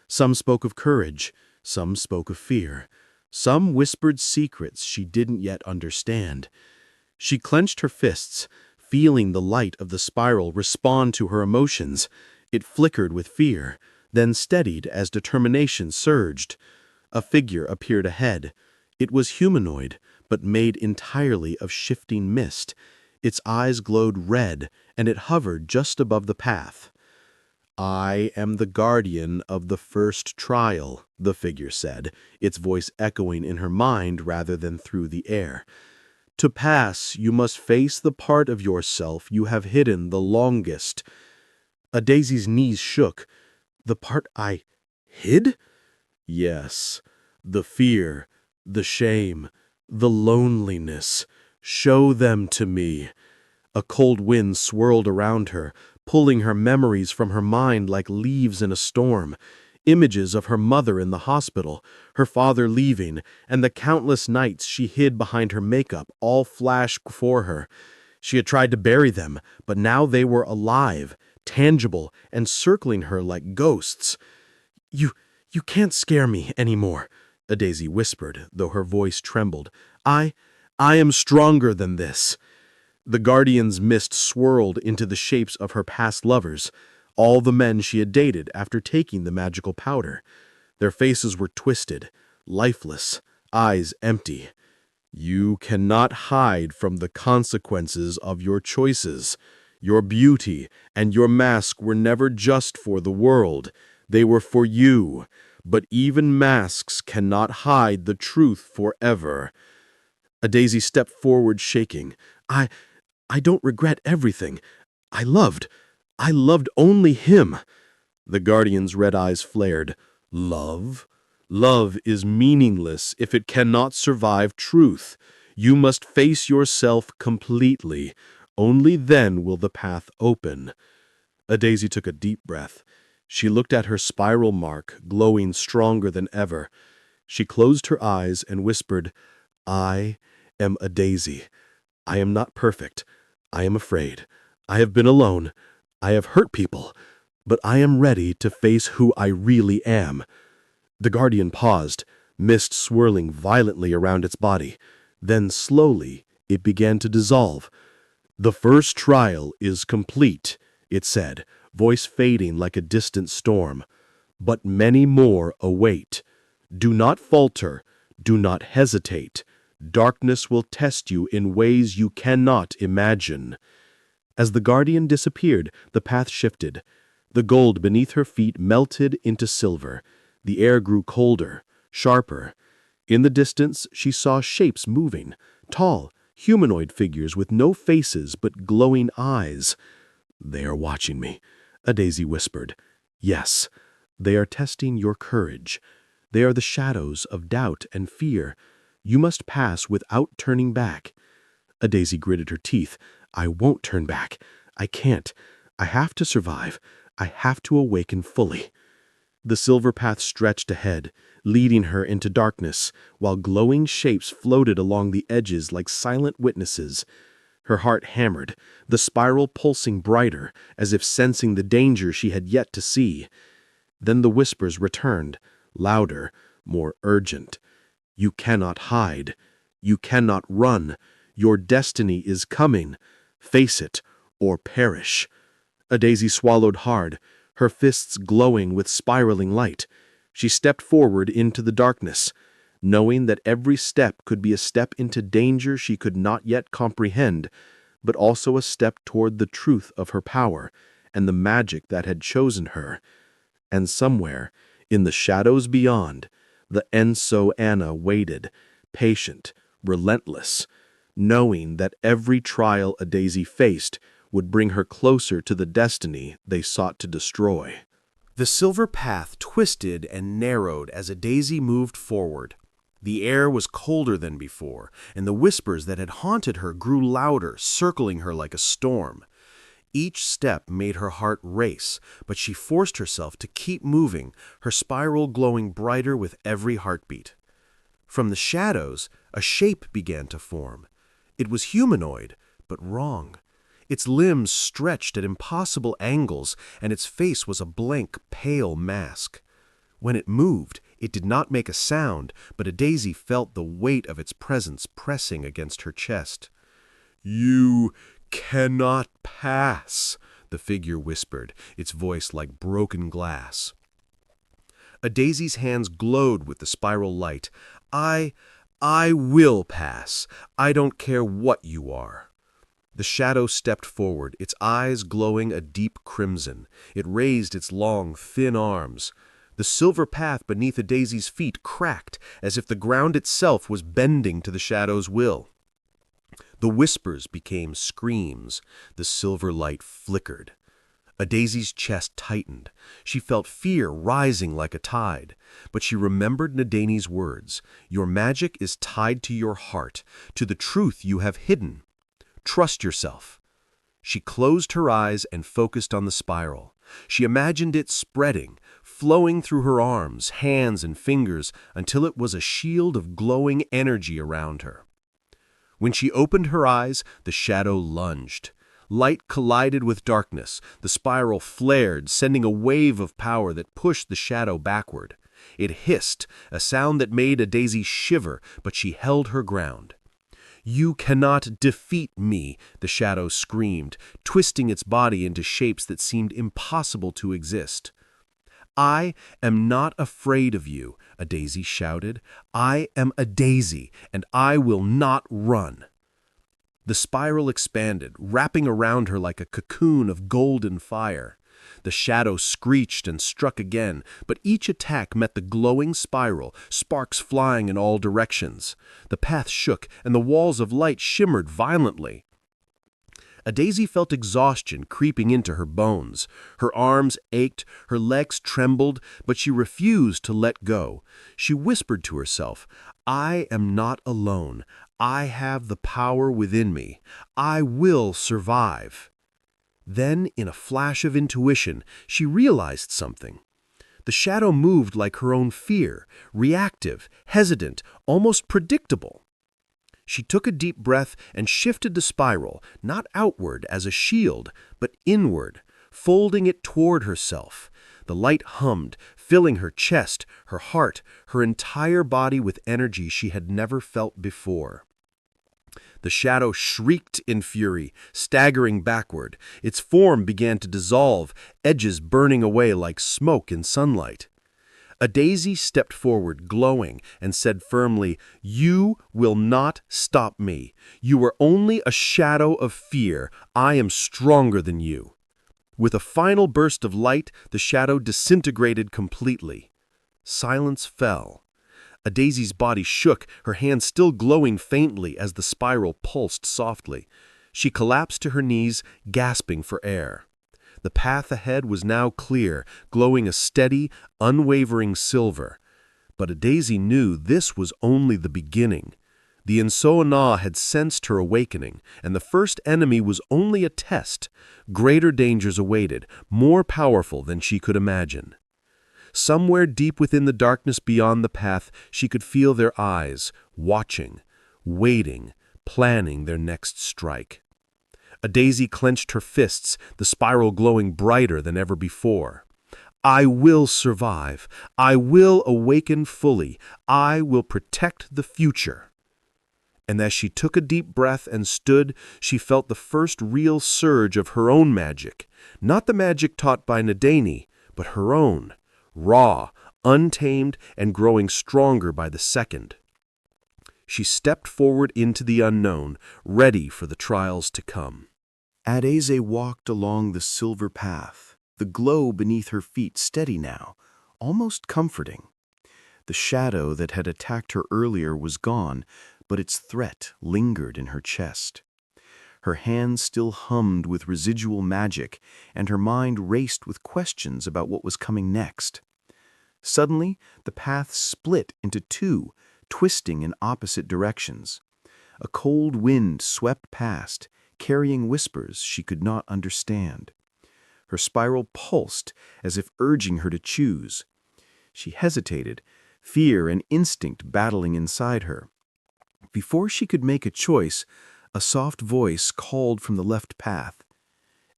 Some spoke of courage, some spoke of fear. Some whispered secrets she didn't yet understand. She clenched her fists, feeling the light of the spiral respond to her emotions. It flickered with fear, then steadied as determination surged. A figure appeared ahead. It was humanoid, but made entirely of shifting mist. Its eyes glowed red, and it hovered just above the path. "I am the guardian of the first trial," the figure said, its voice echoing in her mind rather than through the air. "To pass, you must face the part of yourself you have hidden the longest." Adaize's knees shook. "The part I hid?" "Yes, the fear, the shame, the loneliness. Show them to me." A cold wind swirled around her, pulling her memories from her mind like leaves in a storm. Images of her mother in the hospital, her father leaving, and the countless nights she hid behind her makeup all flashed before her. She had tried to bury them, but now they were alive, tangible, and circling her like ghosts. You can't scare me anymore," Adaize whispered, though her voice trembled. I am stronger than this." The Guardian's mist swirled into the shapes of her past lovers, all the men she had dated after taking the magical powder. Their faces were twisted, lifeless, eyes empty. "You cannot hide from the consequences of your choices. Your beauty and your mask were never just for the world. They were for you. But even masks cannot hide the truth forever." Adaize stepped forward, shaking. I don't regret everything. I loved only him." The Guardian's red eyes flared. "Love? Love is meaningless if it cannot survive truth. You must face yourself completely. Only then will the path open." A Daisy took a deep breath. She looked at her spiral mark, glowing stronger than ever. She closed her eyes and whispered, "I am a Daisy. I am not perfect. I am afraid. I have been alone. I have hurt people. But I am ready to face who I really am." The guardian paused, mist swirling violently around its body. Then slowly it began to dissolve. "The first trial is complete," it said, voice fading like a distant storm. "But many more await. Do not falter. Do not hesitate. Darkness will test you in ways you cannot imagine." As the guardian disappeared, the path shifted. The gold beneath her feet melted into silver. The air grew colder, sharper. In the distance, she saw shapes moving, tall, humanoid figures with no faces but glowing eyes. "They are watching me," a Daisy whispered. "Yes, they are testing your courage. They are the shadows of doubt and fear. You must pass without turning back." A Daisy gritted her teeth. "I won't turn back. I can't. I have to survive. I have to awaken fully." The silver path stretched ahead, leading her into darkness, while glowing shapes floated along the edges like silent witnesses. Her heart hammered, the spiral pulsing brighter, as if sensing the danger she had yet to see. Then the whispers returned, louder, more urgent. "You cannot hide. You cannot run. Your destiny is coming. Face it, or perish." A Daisy swallowed hard, her fists glowing with spiraling light. She stepped forward into the darkness, knowing that every step could be a step into danger she could not yet comprehend, but also a step toward the truth of her power and the magic that had chosen her. And somewhere, in the shadows beyond, the Enso Anna waited, patient, relentless, knowing that every trial a Daisy faced would bring her closer to the destiny they sought to destroy. The silver path twisted and narrowed as a Daisy moved forward. The air was colder than before, and the whispers that had haunted her grew louder, circling her like a storm. Each step made her heart race, but she forced herself to keep moving, her spiral glowing brighter with every heartbeat. From the shadows, a shape began to form. It was humanoid, but wrong. Its limbs stretched at impossible angles, and its face was a blank, pale mask. When it moved, it did not make a sound, but a Daisy felt the weight of its presence pressing against her chest. "You cannot pass," the figure whispered, its voice like broken glass. A Daisy's hands glowed with the spiral light. I will pass. I don't care what you are." The shadow stepped forward, its eyes glowing a deep crimson. It raised its long, thin arms. The silver path beneath a Daisy's feet cracked, as if the ground itself was bending to the shadow's will. The whispers became screams. The silver light flickered. A Daisy's chest tightened. She felt fear rising like a tide. But she remembered Nadani's words. "Your magic is tied to your heart, to the truth you have hidden. Trust yourself." She closed her eyes and focused on the spiral. She imagined it spreading, flowing through her arms, hands, and fingers until it was a shield of glowing energy around her. When she opened her eyes, the shadow lunged. Light collided with darkness. The spiral flared, sending a wave of power that pushed the shadow backward. It hissed, a sound that made a Daisy shiver, but she held her ground. "You cannot defeat me," the shadow screamed, twisting its body into shapes that seemed impossible to exist. "I am not afraid of you," a Daisy shouted. "I am a Daisy, and I will not run." The spiral expanded, wrapping around her like a cocoon of golden fire. The shadow screeched and struck again, but each attack met the glowing spiral, sparks flying in all directions. The path shook, and the walls of light shimmered violently. A Daisy felt exhaustion creeping into her bones. Her arms ached, her legs trembled, but she refused to let go. She whispered to herself, "I am not alone. I have the power within me. I will survive." Then, in a flash of intuition, she realized something. The shadow moved like her own fear, reactive, hesitant, almost predictable. She took a deep breath and shifted the spiral, not outward as a shield, but inward, folding it toward herself. The light hummed, filling her chest, her heart, her entire body with energy she had never felt before. The shadow shrieked in fury, staggering backward. Its form began to dissolve, edges burning away like smoke in sunlight. A daisy stepped forward, glowing, and said firmly, "You will not stop me. You are only a shadow of fear. I am stronger than you." With a final burst of light, the shadow disintegrated completely. Silence fell. A daisy's body shook, her hand still glowing faintly as the spiral pulsed softly. She collapsed to her knees, gasping for air. The path ahead was now clear, glowing a steady, unwavering silver. But a daisy knew this was only the beginning. The Nsoana had sensed her awakening, and the first enemy was only a test. Greater dangers awaited, more powerful than she could imagine. Somewhere deep within the darkness beyond the path, she could feel their eyes, watching, waiting, planning their next strike. A daisy clenched her fists, the spiral glowing brighter than ever before. "I will survive. I will awaken fully. I will protect the future." And as she took a deep breath and stood, she felt the first real surge of her own magic. Not the magic taught by Nadeni, but her own, raw, untamed, and growing stronger by the second. She stepped forward into the unknown, ready for the trials to come. Adese walked along the silver path, the glow beneath her feet steady now, almost comforting. The shadow that had attacked her earlier was gone, but its threat lingered in her chest. Her hands still hummed with residual magic, and her mind raced with questions about what was coming next. Suddenly, the path split into two, twisting in opposite directions. A cold wind swept past, carrying whispers she could not understand. Her spiral pulsed as if urging her to choose. She hesitated, fear and instinct battling inside her. Before she could make a choice, a soft voice called from the left path.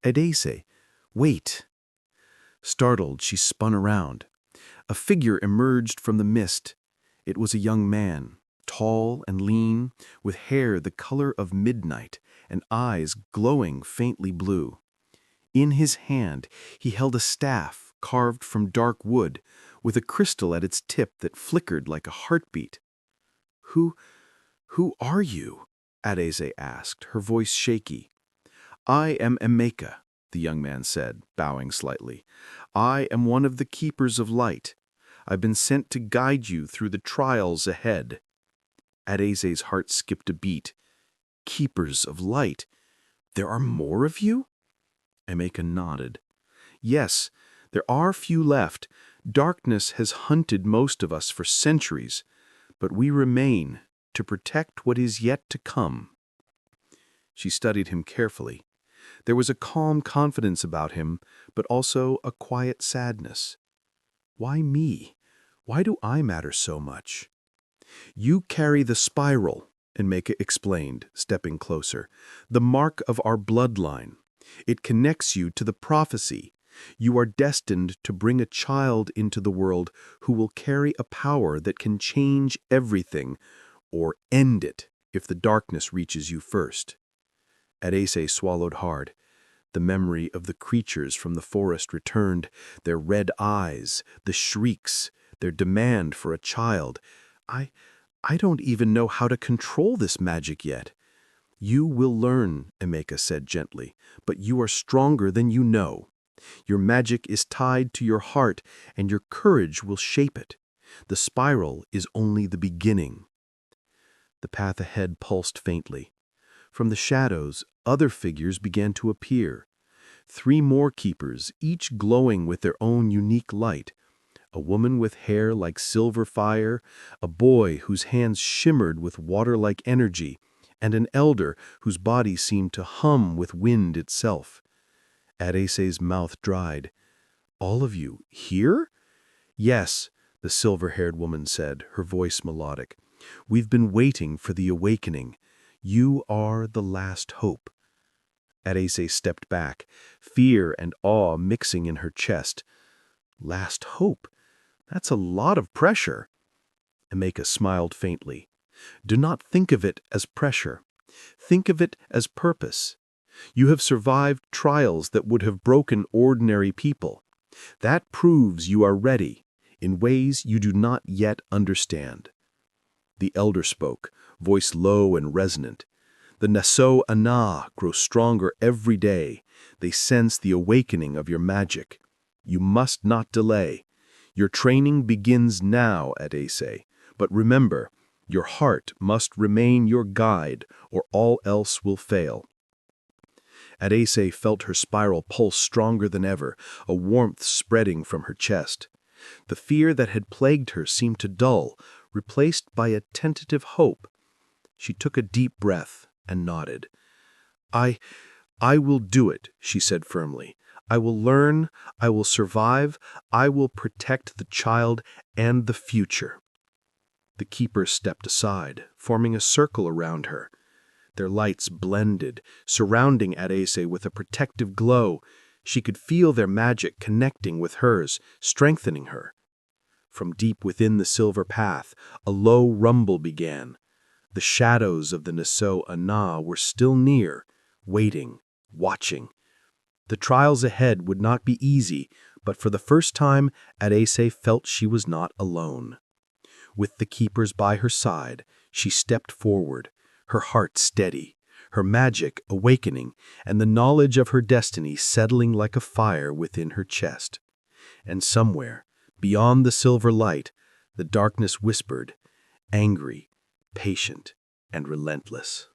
"Adese, wait." Startled, she spun around. A figure emerged from the mist. It was a young man, tall and lean, with hair the color of midnight and eyes glowing faintly blue. In his hand, he held a staff carved from dark wood, with a crystal at its tip that flickered like a heartbeat. Who are you?" Adese asked, her voice shaky. "I am Amaka," the young man said, bowing slightly. "I am one of the Keepers of Light. I've been sent to guide you through the trials ahead." Adese's heart skipped a beat. "Keepers of Light? There are more of you?" Amaka nodded. "Yes, there are few left. Darkness has hunted most of us for centuries, but we remain to protect what is yet to come." She studied him carefully. There was a calm confidence about him, but also a quiet sadness. Why me? Why do I matter so much? "You carry the spiral," Amaka explained, stepping closer. "The mark of our bloodline. It connects you to the prophecy. You are destined to bring a child into the world who will carry a power that can change everything, or end it if the darkness reaches you first." Adese swallowed hard. The memory of the creatures from the forest returned, their red eyes, the shrieks, their demand for a child. I don't even know how to control this magic yet." "You will learn," Amaka said gently, "but you are stronger than you know. Your magic is tied to your heart, and your courage will shape it. The spiral is only the beginning." The path ahead pulsed faintly. From the shadows, other figures began to appear. 3 more keepers, each glowing with their own unique light. A woman with hair like silver fire, a boy whose hands shimmered with water-like energy, and an elder whose body seemed to hum with wind itself. Adese's mouth dried. "All of you, here?" "Yes," the silver-haired woman said, her voice melodic. "We've been waiting for the awakening. You are the last hope." Adese stepped back, fear and awe mixing in her chest. "Last hope? That's a lot of pressure." Amaka smiled faintly. "Do not think of it as pressure. Think of it as purpose. You have survived trials that would have broken ordinary people. That proves you are ready, in ways you do not yet understand." The elder spoke, voice low and resonant. "The Naso Ana grow stronger every day. They sense the awakening of your magic. You must not delay. Your training begins now, Adese. But remember, your heart must remain your guide, or all else will fail." Adese felt her spiral pulse stronger than ever, a warmth spreading from her chest. The fear that had plagued her seemed to dull, replaced by a tentative hope. She took a deep breath and nodded. I will do it," she said firmly. "I will learn, I will survive, I will protect the child and the future." The keepers stepped aside, forming a circle around her. Their lights blended, surrounding Adese with a protective glow. She could feel their magic connecting with hers, strengthening her. From deep within the silver path, a low rumble began. The shadows of the Naso Ana were still near, waiting, watching. The trials ahead would not be easy, but for the first time, Adese felt she was not alone. With the keepers by her side, she stepped forward, her heart steady, her magic awakening, and the knowledge of her destiny settling like a fire within her chest. And somewhere, beyond the silver light, the darkness whispered, angry, patient, and relentless.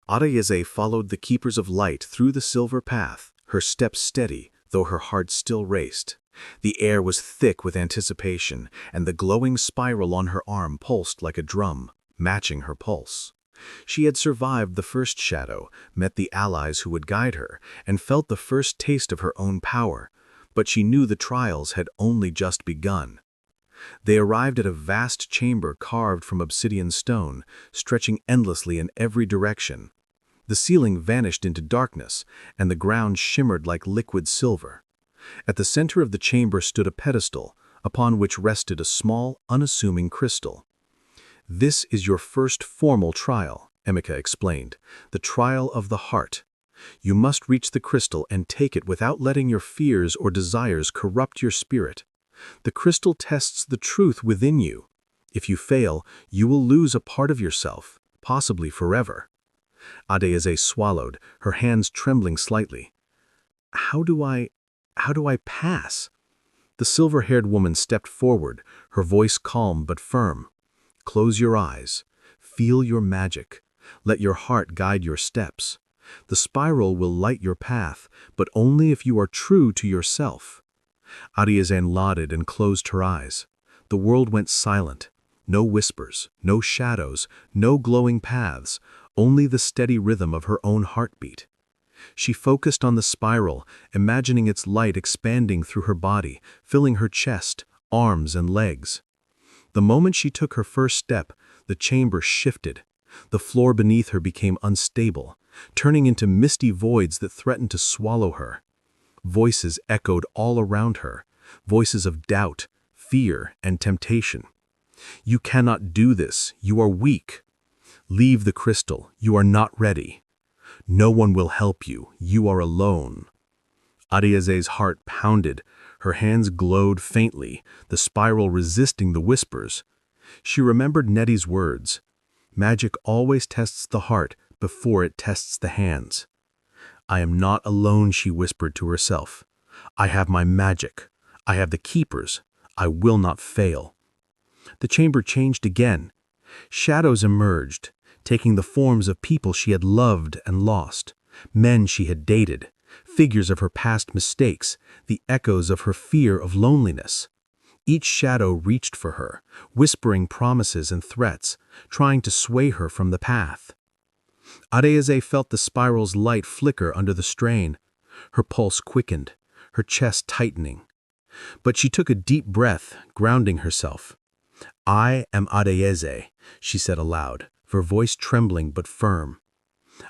Adese followed the keepers of light through the silver path, her steps steady, though her heart still raced. The air was thick with anticipation, and the glowing spiral on her arm pulsed like a drum, matching her pulse. She had survived the first shadow, met the allies who would guide her, and felt the first taste of her own power, but she knew the trials had only just begun. They arrived at a vast chamber carved from obsidian stone, stretching endlessly in every direction. The ceiling vanished into darkness, and the ground shimmered like liquid silver. At the center of the chamber stood a pedestal, upon which rested a small, unassuming crystal. "This is your first formal trial," Amaka explained, "the trial of the heart. You must reach the crystal and take it without letting your fears or desires corrupt your spirit. The crystal tests the truth within you. If you fail, you will lose a part of yourself, possibly forever." Adese swallowed, her hands trembling slightly. How do I pass?" The silver-haired woman stepped forward, her voice calm but firm. "Close your eyes. Feel your magic. Let your heart guide your steps. The spiral will light your path, but only if you are true to yourself." Adese nodded and closed her eyes. The world went silent. No whispers, no shadows, no glowing paths, only the steady rhythm of her own heartbeat. She focused on the spiral, imagining its light expanding through her body, filling her chest, arms, and legs. The moment she took her first step, the chamber shifted. The floor beneath her became unstable, turning into misty voids that threatened to swallow her. Voices echoed all around her, voices of doubt, fear, and temptation. "You cannot do this. You are weak. Leave the crystal. You are not ready. No one will help you. You are alone." Adese's heart pounded. Her hands glowed faintly, the spiral resisting the whispers. She remembered Nettie's words. Magic always tests the heart before it tests the hands. "I am not alone," she whispered to herself. "I have my magic. I have the keepers. I will not fail." The chamber changed again. Shadows emerged, taking the forms of people she had loved and lost, men she had dated, figures of her past mistakes, the echoes of her fear of loneliness. Each shadow reached for her, whispering promises and threats, trying to sway her from the path. Adese felt the spiral's light flicker under the strain. Her pulse quickened, her chest tightening. But she took a deep breath, grounding herself. "I am Adeyeze," she said aloud, her voice trembling but firm.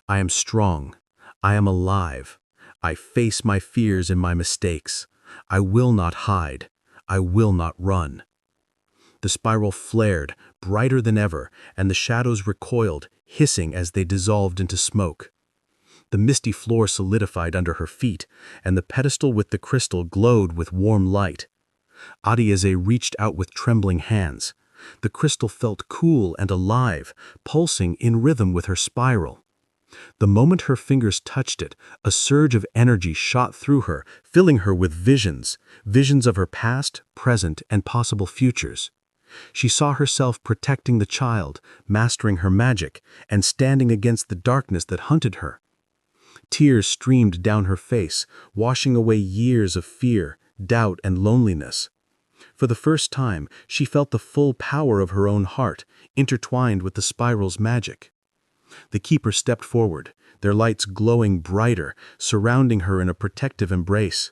"I am strong. I am alive. I face my fears and my mistakes. I will not hide. I will not run." The spiral flared, brighter than ever, and the shadows recoiled, hissing as they dissolved into smoke. The misty floor solidified under her feet, and the pedestal with the crystal glowed with warm light. Adeyeze reached out with trembling hands. The crystal felt cool and alive, pulsing in rhythm with her spiral. The moment her fingers touched it, a surge of energy shot through her, filling her with visions of her past, present, and possible futures. She saw herself protecting the child, mastering her magic, and standing against the darkness that hunted her. Tears streamed down her face, washing away years of fear, doubt, and loneliness. For the first time, she felt the full power of her own heart, intertwined with the spiral's magic. The keeper stepped forward, their lights glowing brighter, surrounding her in a protective embrace.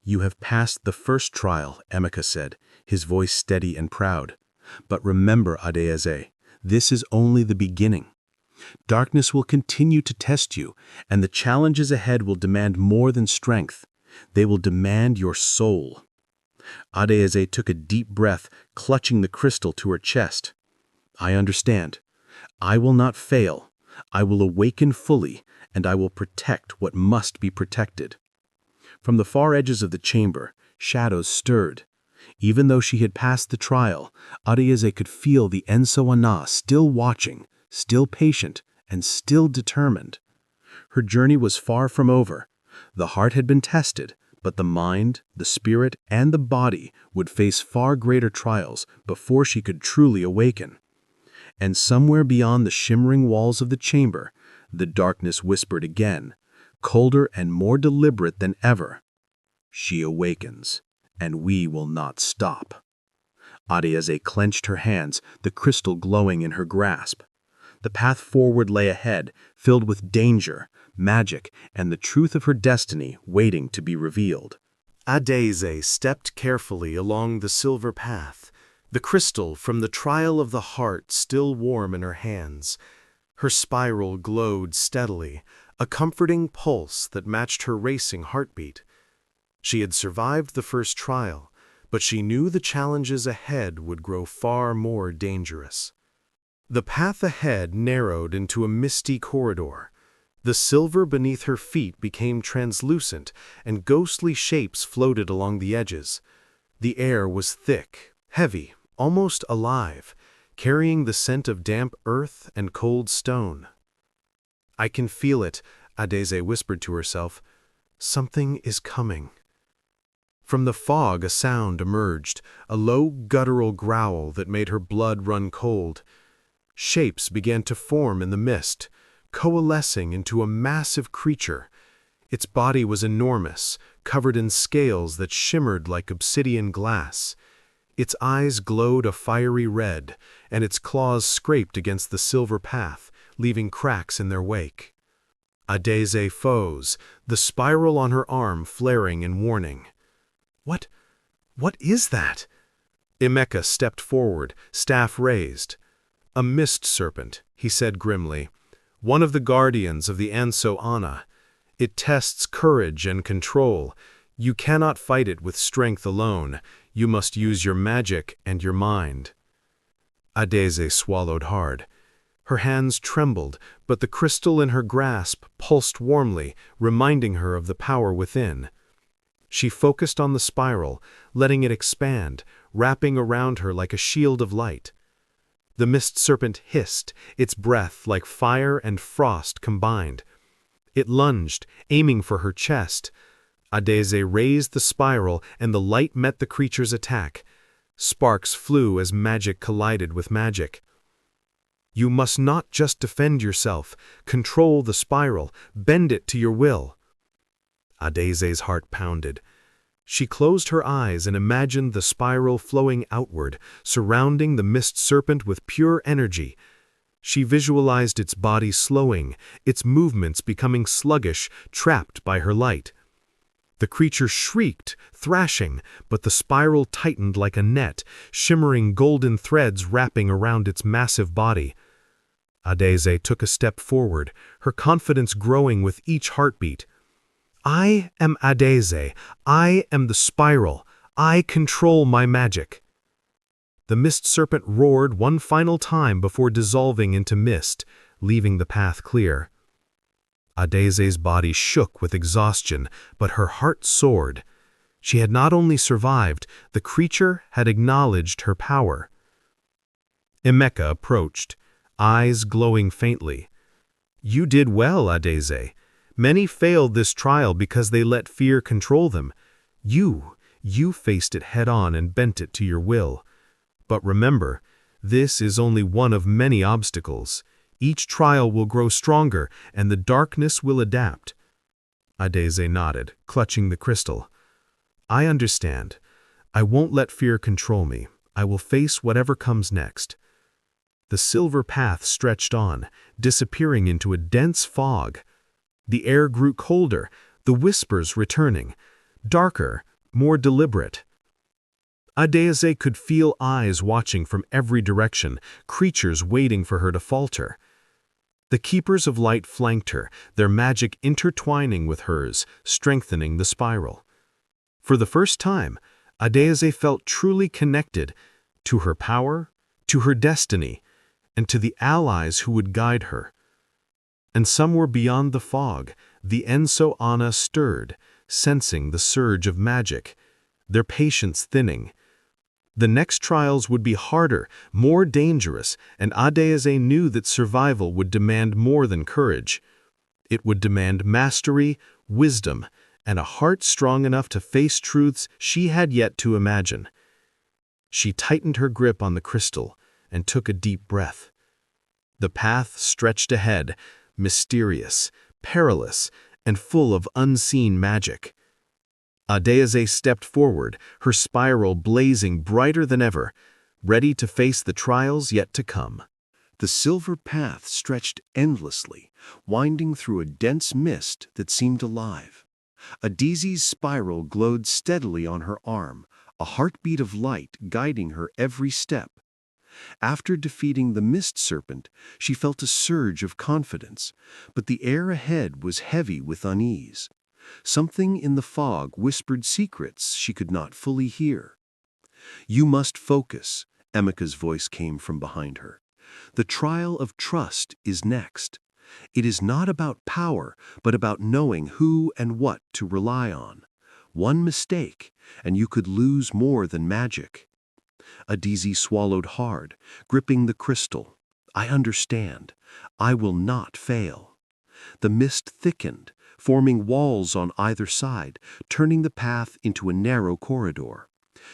"You have passed the first trial," Amaka said, his voice steady and proud. "But remember, Adeyeze, this is only the beginning. Darkness will continue to test you, and the challenges ahead will demand more than strength. They will demand your soul." Adeyeze took a deep breath, clutching the crystal to her chest. "I understand. I will not fail. I will awaken fully, and I will protect what must be protected." From the far edges of the chamber, shadows stirred. Even though she had passed the trial, Adeyeze could feel the Enso-Ana still watching, still patient, and still determined. Her journey was far from over. The heart had been tested, but the mind, the spirit, and the body would face far greater trials before she could truly awaken. And somewhere beyond the shimmering walls of the chamber, the darkness whispered again, colder and more deliberate than ever. "She awakens, and we will not stop." Adeyeze clenched her hands, the crystal glowing in her grasp. The path forward lay ahead, filled with danger, magic, and the truth of her destiny waiting to be revealed. Adeyeze stepped carefully along the silver path, the crystal from the trial of the heart still warm in her hands. Her spiral glowed steadily, a comforting pulse that matched her racing heartbeat. She had survived the first trial, but she knew the challenges ahead would grow far more dangerous. The path ahead narrowed into a misty corridor. The silver beneath her feet became translucent, and ghostly shapes floated along the edges. The air was thick, heavy, almost alive, carrying the scent of damp earth and cold stone. "I can feel it," Adeyeze whispered to herself. "Something is coming." From the fog a sound emerged, a low guttural growl that made her blood run cold. Shapes began to form in the mist, coalescing into a massive creature. Its body was enormous, covered in scales that shimmered like obsidian glass. Its eyes glowed a fiery red, and its claws scraped against the silver path, leaving cracks in their wake. Adeyeze froze, the spiral on her arm flaring in warning. What is that?" Amaka stepped forward, staff raised. "A mist serpent," he said grimly. "One of the guardians of the Enso-Ana. It tests courage and control. You cannot fight it with strength alone. You must use your magic and your mind." Adeyeze swallowed hard. Her hands trembled, but the crystal in her grasp pulsed warmly, reminding her of the power within. She focused on the spiral, letting it expand, wrapping around her like a shield of light. The mist serpent hissed, its breath like fire and frost combined. It lunged, aiming for her chest. Adeyeze raised the spiral, and the light met the creature's attack. Sparks flew as magic collided with magic. "You must not just defend yourself. Control the spiral. Bend it to your will." Adeyeze's heart pounded. She closed her eyes and imagined the spiral flowing outward, surrounding the mist serpent with pure energy. She visualized its body slowing, its movements becoming sluggish, trapped by her light. The creature shrieked, thrashing, but the spiral tightened like a net, shimmering golden threads wrapping around its massive body. Adeze took a step forward, her confidence growing with each heartbeat. "I am Adeze. I am the spiral. I control my magic." The mist serpent roared one final time before dissolving into mist, leaving the path clear. Adeze's body shook with exhaustion, but her heart soared. She had not only survived, the creature had acknowledged her power. Amaka approached, eyes glowing faintly. "You did well, Adeze. Many failed this trial because they let fear control them. You faced it head-on and bent it to your will. But remember, this is only one of many obstacles. Each trial will grow stronger, and the darkness will adapt." Adeze nodded, clutching the crystal. "I understand. I won't let fear control me. I will face whatever comes next." The silver path stretched on, disappearing into a dense fog. The air grew colder, the whispers returning, darker, more deliberate. Adeze could feel eyes watching from every direction, creatures waiting for her to falter. The Keepers of Light flanked her, their magic intertwining with hers, strengthening the spiral. For the first time, Adeze felt truly connected to her power, to her destiny, and to the allies who would guide her. And somewhere beyond the fog, the Enso Ana stirred, sensing the surge of magic, their patience thinning. The next trials would be harder, more dangerous, and Adeze knew that survival would demand more than courage. It would demand mastery, wisdom, and a heart strong enough to face truths she had yet to imagine. She tightened her grip on the crystal and took a deep breath. The path stretched ahead, mysterious, perilous, and full of unseen magic. Adeze stepped forward, her spiral blazing brighter than ever, ready to face the trials yet to come. The silver path stretched endlessly, winding through a dense mist that seemed alive. Adeze's spiral glowed steadily on her arm, a heartbeat of light guiding her every step. After defeating the mist serpent, she felt a surge of confidence, but the air ahead was heavy with unease. Something in the fog whispered secrets she could not fully hear. "You must focus," Amaka's voice came from behind her. "The trial of trust is next. It is not about power, but about knowing who and what to rely on. One mistake, and you could lose more than magic." Adeze swallowed hard, gripping the crystal. "I understand. I will not fail." The mist thickened, forming walls on either side, turning the path into a narrow corridor.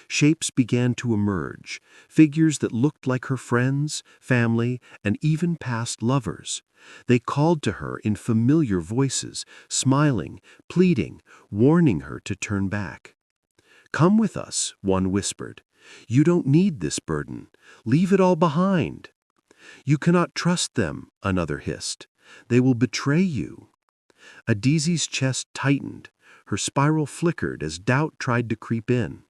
Shapes began to emerge, figures that looked like her friends, family, and even past lovers. They called to her in familiar voices, smiling, pleading, warning her to turn back. "Come with us," one whispered. "You don't need this burden. Leave it all behind." "You cannot trust them," another hissed. "They will betray you." Adeze's chest tightened, her spiral flickered as doubt tried to creep in.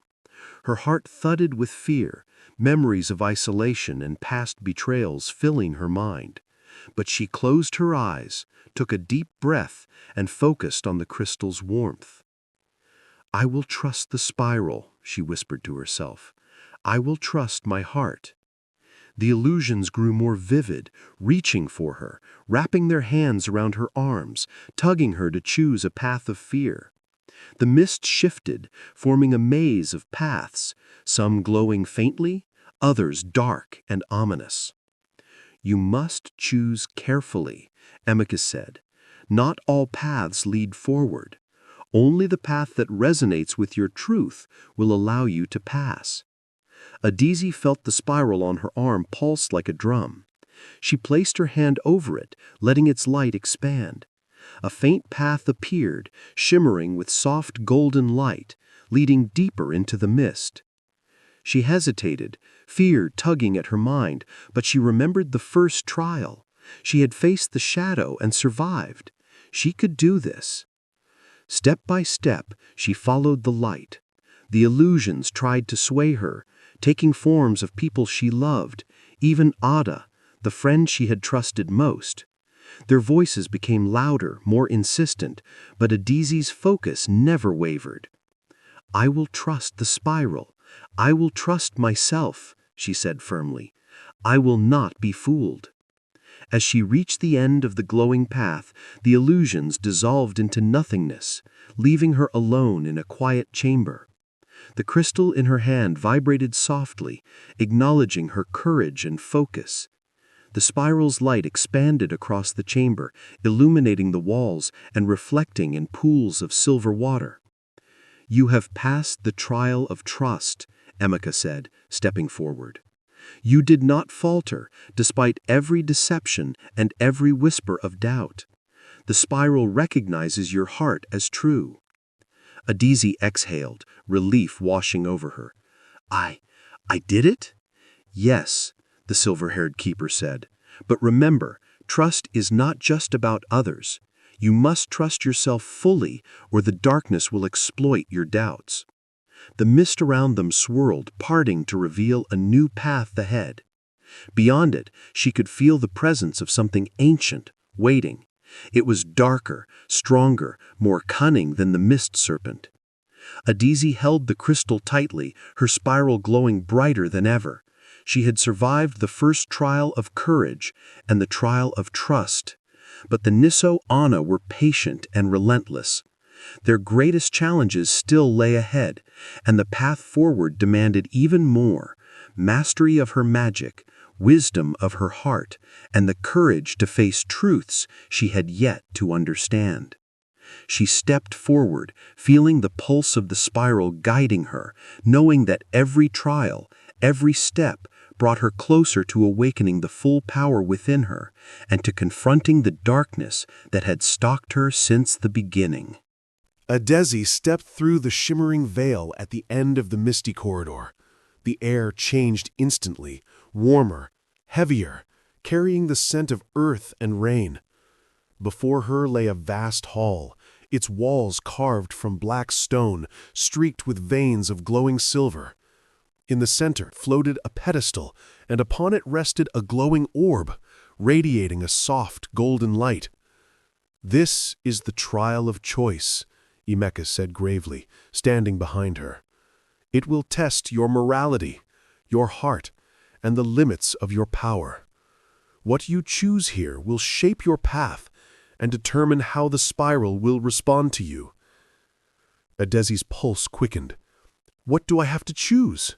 Her heart thudded with fear, memories of isolation and past betrayals filling her mind. But she closed her eyes, took a deep breath, and focused on the crystal's warmth. "I will trust the spiral," she whispered to herself. "I will trust my heart." The illusions grew more vivid, reaching for her, wrapping their hands around her arms, tugging her to choose a path of fear. The mist shifted, forming a maze of paths, some glowing faintly, others dark and ominous. "You must choose carefully," Amaka said. "Not all paths lead forward. Only the path that resonates with your truth will allow you to pass." Adeze felt the spiral on her arm pulse like a drum. She placed her hand over it, letting its light expand. A faint path appeared, shimmering with soft golden light, leading deeper into the mist. She hesitated, fear tugging at her mind, but she remembered the first trial. She had faced the shadow and survived. She could do this. Step by step, she followed the light. The illusions tried to sway her, taking forms of people she loved, even Ada, the friend she had trusted most. Their voices became louder, more insistent, but Adizi's focus never wavered. "I will trust the spiral. I will trust myself," she said firmly. "I will not be fooled." As she reached the end of the glowing path, the illusions dissolved into nothingness, leaving her alone in a quiet chamber. The crystal in her hand vibrated softly, acknowledging her courage and focus. The spiral's light expanded across the chamber, illuminating the walls and reflecting in pools of silver water. "You have passed the trial of trust," Amaka said, stepping forward. "You did not falter, despite every deception and every whisper of doubt. The spiral recognizes your heart as true." Adizi exhaled, relief washing over her. I did it?" "Yes," the silver-haired keeper said. "But remember, trust is not just about others. You must trust yourself fully, or the darkness will exploit your doubts." The mist around them swirled, parting to reveal a new path ahead. Beyond it, she could feel the presence of something ancient, waiting. It was darker, stronger, more cunning than the mist serpent. Adizi held the crystal tightly, her spiral glowing brighter than ever. She had survived the first trial of courage and the trial of trust. But the Niso Ana were patient and relentless. Their greatest challenges still lay ahead, and the path forward demanded even more: mastery of her magic, wisdom of her heart, and the courage to face truths she had yet to understand. She stepped forward, feeling the pulse of the spiral guiding her, knowing that every trial, every step, brought her closer to awakening the full power within her and to confronting the darkness that had stalked her since the beginning. Adizi stepped through the shimmering veil at the end of the misty corridor. The air changed instantly, warmer, heavier, carrying the scent of earth and rain. Before her lay a vast hall, its walls carved from black stone, streaked with veins of glowing silver. In the center floated a pedestal, and upon it rested a glowing orb, radiating a soft golden light. "This is the trial of choice," Amaka said gravely, standing behind her. "It will test your morality, your heart, and the limits of your power. What you choose here will shape your path and determine how the spiral will respond to you." Adizi's pulse quickened. "What do I have to choose?"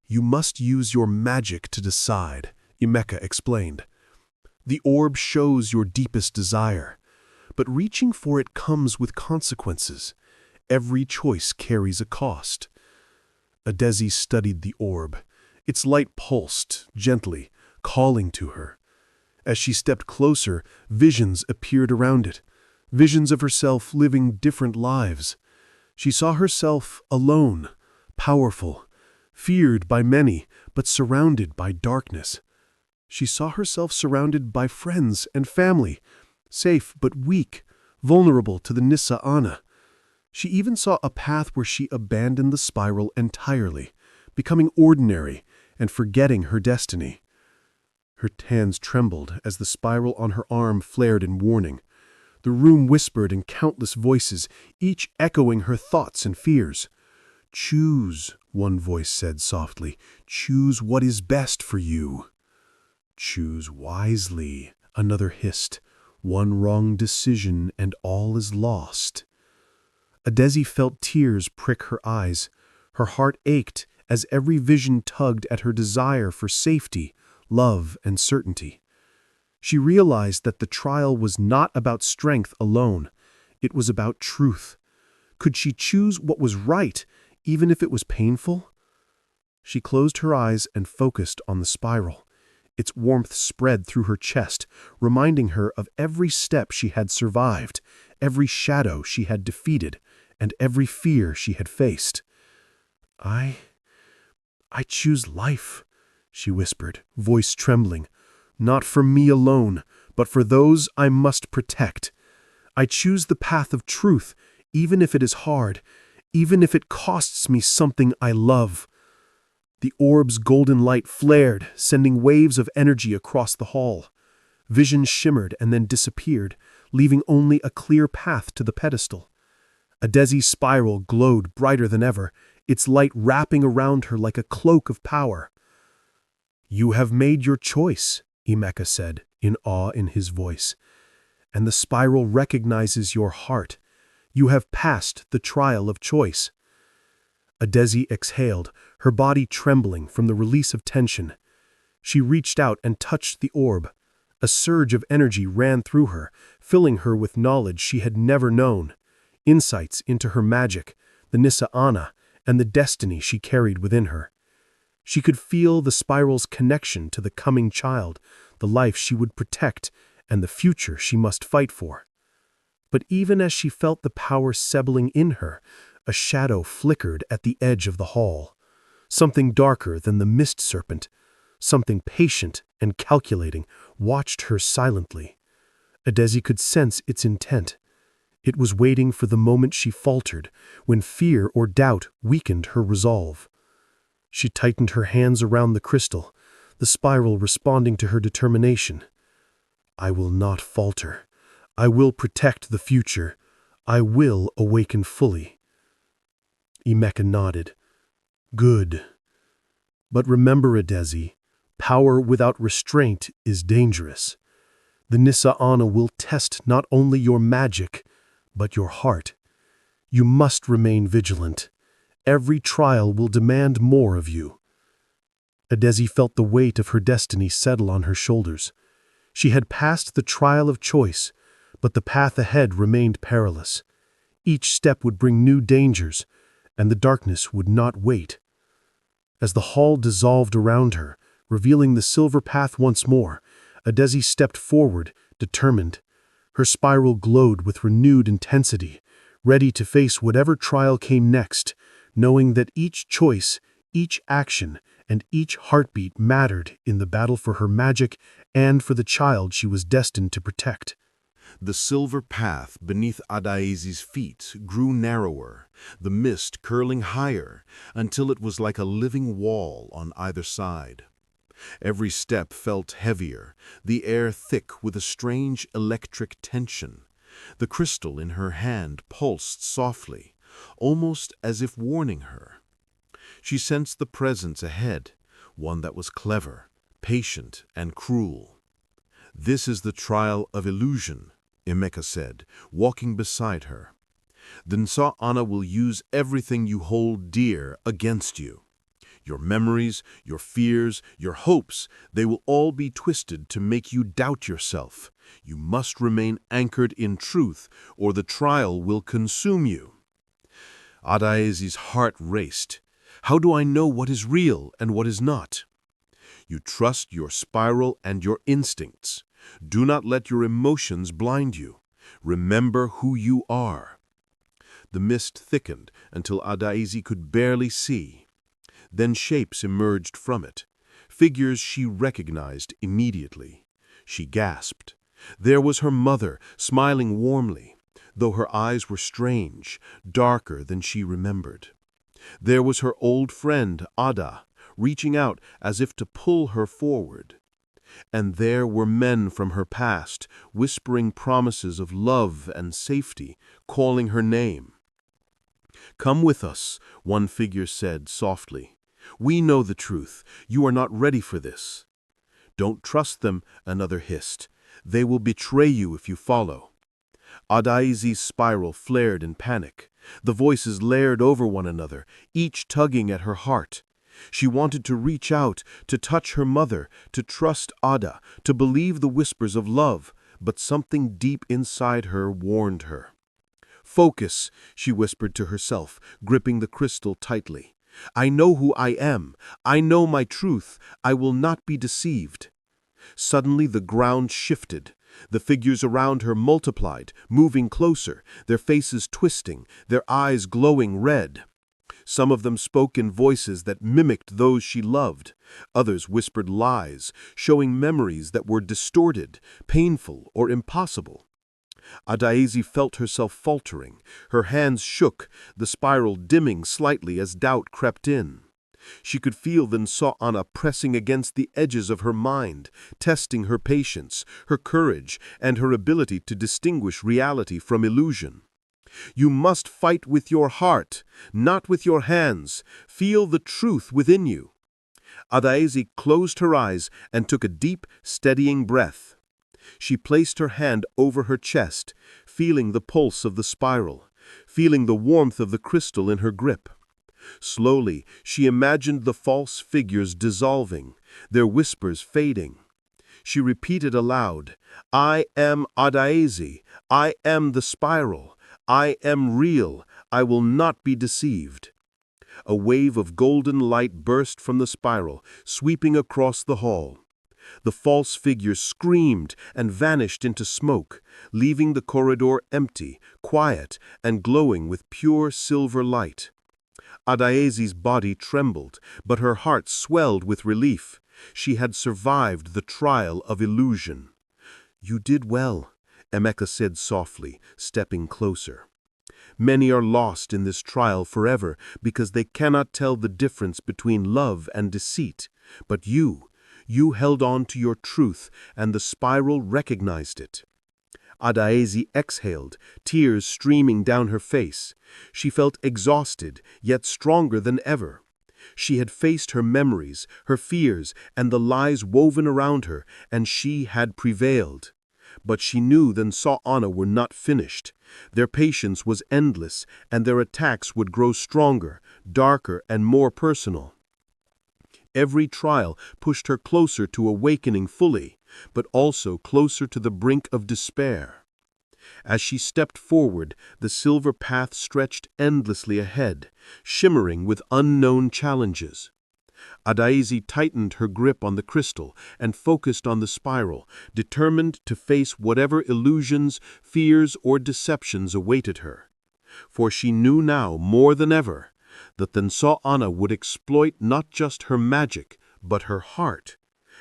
"You must use your magic to decide," Amaka explained. "The orb shows your deepest desire, but reaching for it comes with consequences. Every choice carries a cost." Adizi studied the orb. Its light pulsed, gently, calling to her. As she stepped closer, visions appeared around it, visions of herself living different lives. She saw herself alone, powerful, feared by many, but surrounded by darkness. She saw herself surrounded by friends and family, safe but weak, vulnerable to the Nissa Ana. She even saw a path where she abandoned the spiral entirely, becoming ordinary and forgetting her destiny. Her hands trembled as the spiral on her arm flared in warning. The room whispered in countless voices, each echoing her thoughts and fears. "Choose," one voice said softly. "Choose what is best for you." "Choose wisely," another hissed. "One wrong decision and all is lost." Adizi felt tears prick her eyes. Her heart ached as every vision tugged at her desire for safety, love, and certainty. She realized that the trial was not about strength alone. It was about truth. Could she choose what was right, even if it was painful? She closed her eyes and focused on the spiral. Its warmth spread through her chest, reminding her of every step she had survived, every shadow she had defeated, and every fear she had faced. I choose life, she whispered, voice trembling. Not for me alone, but for those I must protect. I choose the path of truth, even if it is hard, even if it costs me something I love. The orb's golden light flared, sending waves of energy across the hall. Vision shimmered and then disappeared, leaving only a clear path to the pedestal. Adesi's spiral glowed brighter than ever, its light wrapping around her like a cloak of power. You have made your choice, Amaka said, in awe in his voice. And the spiral recognizes your heart. You have passed the trial of choice. Adesi exhaled, her body trembling from the release of tension. She reached out and touched the orb. A surge of energy ran through her, filling her with knowledge she had never known. Insights into her magic, the Nissa Ana, and the destiny she carried within her. She could feel the spiral's connection to the coming child, the life she would protect, and the future she must fight for. But even as she felt the power settling in her, a shadow flickered at the edge of the hall. Something darker than the mist serpent, something patient and calculating, watched her silently. Adesi could sense its intent. It was waiting for the moment she faltered, when fear or doubt weakened her resolve. She tightened her hands around the crystal, the spiral responding to her determination. I will not falter. I will protect the future. I will awaken fully. Amaka nodded. Good. But remember, Adesi, power without restraint is dangerous. The Nissa Ana will test not only your magic, but your heart. You must remain vigilant. Every trial will demand more of you. Adesi felt the weight of her destiny settle on her shoulders. She had passed the trial of choice, but the path ahead remained perilous. Each step would bring new dangers, and the darkness would not wait. As the hall dissolved around her, revealing the silver path once more, Adesi stepped forward, determined. Her spiral glowed with renewed intensity, ready to face whatever trial came next, knowing that each choice, each action, and each heartbeat mattered in the battle for her magic and for the child she was destined to protect. The silver path beneath Adaezi's feet grew narrower, the mist curling higher, until it was like a living wall on either side. Every step felt heavier, the air thick with a strange electric tension. The crystal in her hand pulsed softly, almost as if warning her. She sensed the presence ahead, one that was clever, patient, and cruel. This is the trial of illusion, Amaka said, walking beside her. The Nissa Ana will use everything you hold dear against you. Your memories, your fears, your hopes, they will all be twisted to make you doubt yourself. You must remain anchored in truth, or the trial will consume you. Adaezi's heart raced. How do I know what is real and what is not? You trust your spiral and your instincts. Do not let your emotions blind you. Remember who you are. The mist thickened until Adaezi could barely see. Then shapes emerged from it, figures she recognized immediately. She gasped. There was her mother, smiling warmly, though her eyes were strange, darker than she remembered. There was her old friend, Ada, reaching out as if to pull her forward. And there were men from her past, whispering promises of love and safety, calling her name. Come with us, one figure said softly. We know the truth. You are not ready for this. Don't trust them, another hissed. They will betray you if you follow. Adaezi's spiral flared in panic. The voices layered over one another, each tugging at her heart. She wanted to reach out, to touch her mother, to trust Ada, to believe the whispers of love, but something deep inside her warned her. Focus, she whispered to herself, gripping the crystal tightly. I know who I am. I know my truth. I will not be deceived. Suddenly the ground shifted. The figures around her multiplied, moving closer, their faces twisting, their eyes glowing red. Some of them spoke in voices that mimicked those she loved. Others whispered lies, showing memories that were distorted, painful, or impossible. Adaeze felt herself faltering. Her hands shook, the spiral dimming slightly as doubt crept in. She could feel the Nsa'ana pressing against the edges of her mind, testing her patience, her courage, and her ability to distinguish reality from illusion. You must fight with your heart, not with your hands. Feel the truth within you. Adaeze closed her eyes and took a deep, steadying breath. She placed her hand over her chest, feeling the pulse of the spiral, feeling the warmth of the crystal in her grip. Slowly, she imagined the false figures dissolving, their whispers fading. She repeated aloud, "I am Adaeze. I am the spiral. I am real. I will not be deceived." A wave of golden light burst from the spiral, sweeping across the hall. The false figures screamed and vanished into smoke, leaving the corridor empty, quiet, and glowing with pure silver light. Adaeze's body trembled, but her heart swelled with relief. She had survived the trial of illusion. "You did well," Amaka said softly, stepping closer. "Many are lost in this trial forever because they cannot tell the difference between love and deceit. But you held on to your truth, and the spiral recognized it." Adaeze exhaled, tears streaming down her face. She felt exhausted, yet stronger than ever. She had faced her memories, her fears, and the lies woven around her, and she had prevailed. But she knew the Nsa'ana were not finished. Their patience was endless, and their attacks would grow stronger, darker, and more personal. Every trial pushed her closer to awakening fully, but also closer to the brink of despair. As she stepped forward, the silver path stretched endlessly ahead, shimmering with unknown challenges. Adaeze tightened her grip on the crystal and focused on the spiral, determined to face whatever illusions, fears, or deceptions awaited her. For she knew now, more than ever, that the Nsa'ana would exploit not just her magic, but her heart,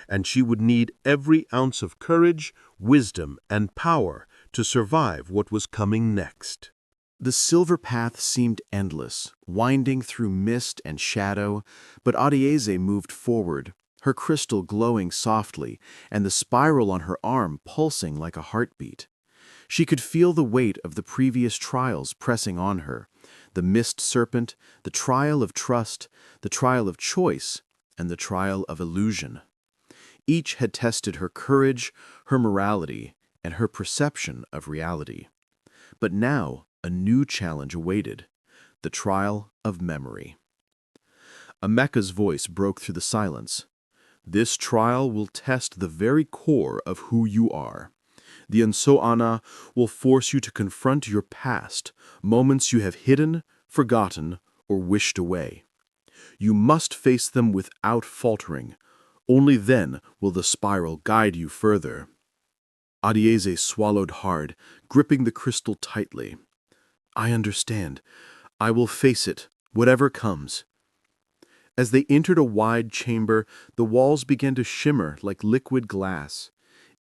and she would need every ounce of courage, wisdom, and power to survive what was coming next. The silver path seemed endless, winding through mist and shadow, but Adaeze moved forward, her crystal glowing softly, and the spiral on her arm pulsing like a heartbeat. She could feel the weight of the previous trials pressing on her, the mist serpent, the trial of trust, the trial of choice, and the trial of illusion. Each had tested her courage, her morality, and her perception of reality. But now a new challenge awaited, the trial of memory. Amaka's voice broke through the silence. "This trial will test the very core of who you are. The Nsa'ana will force you to confront your past, moments you have hidden, forgotten, or wished away. You must face them without faltering. Only then will the spiral guide you further." Adaeze swallowed hard, gripping the crystal tightly. "I understand. I will face it, whatever comes." As they entered a wide chamber, the walls began to shimmer like liquid glass.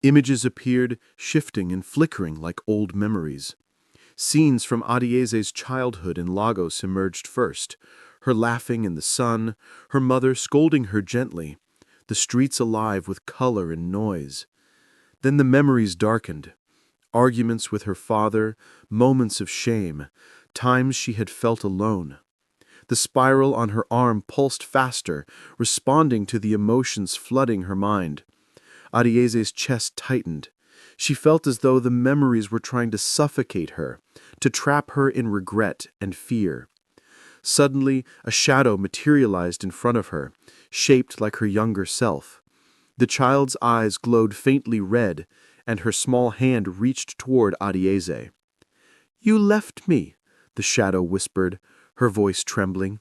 Images appeared, shifting and flickering like old memories. Scenes from Adaeze's childhood in Lagos emerged first, her laughing in the sun, her mother scolding her gently, the streets alive with color and noise. Then the memories darkened. Arguments with her father, moments of shame, times she had felt alone. The spiral on her arm pulsed faster, responding to the emotions flooding her mind. Adaeze's chest tightened. She felt as though the memories were trying to suffocate her, to trap her in regret and fear. Suddenly, a shadow materialized in front of her, shaped like her younger self. The child's eyes glowed faintly red, and her small hand reached toward Adaeze. "You left me," the shadow whispered, her voice trembling.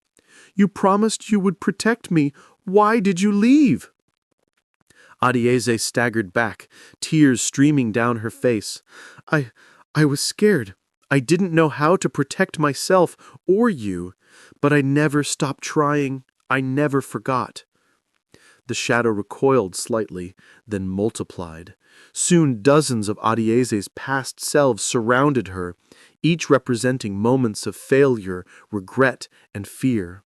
"You promised you would protect me. Why did you leave?" Adaeze staggered back, tears streaming down her face. I was scared. I didn't know how to protect myself or you, but I never stopped trying. I never forgot." The shadow recoiled slightly, then multiplied. Soon dozens of Adieze's past selves surrounded her, each representing moments of failure, regret, and fear.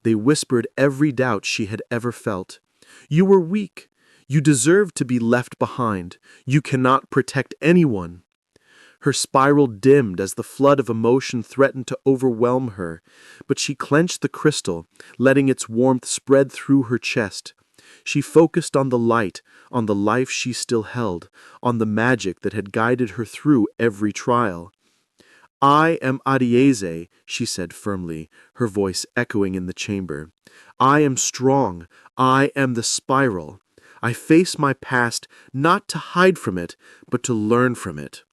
They whispered every doubt she had ever felt. "You were weak. You deserve to be left behind. You cannot protect anyone." Her spiral dimmed as the flood of emotion threatened to overwhelm her, but she clenched the crystal, letting its warmth spread through her chest. She focused on the light, on the life she still held, on the magic that had guided her through every trial. "I am Adieze," she said firmly, her voice echoing in the chamber. "I am strong. I am the spiral. I face my past not to hide from it, but to learn from it.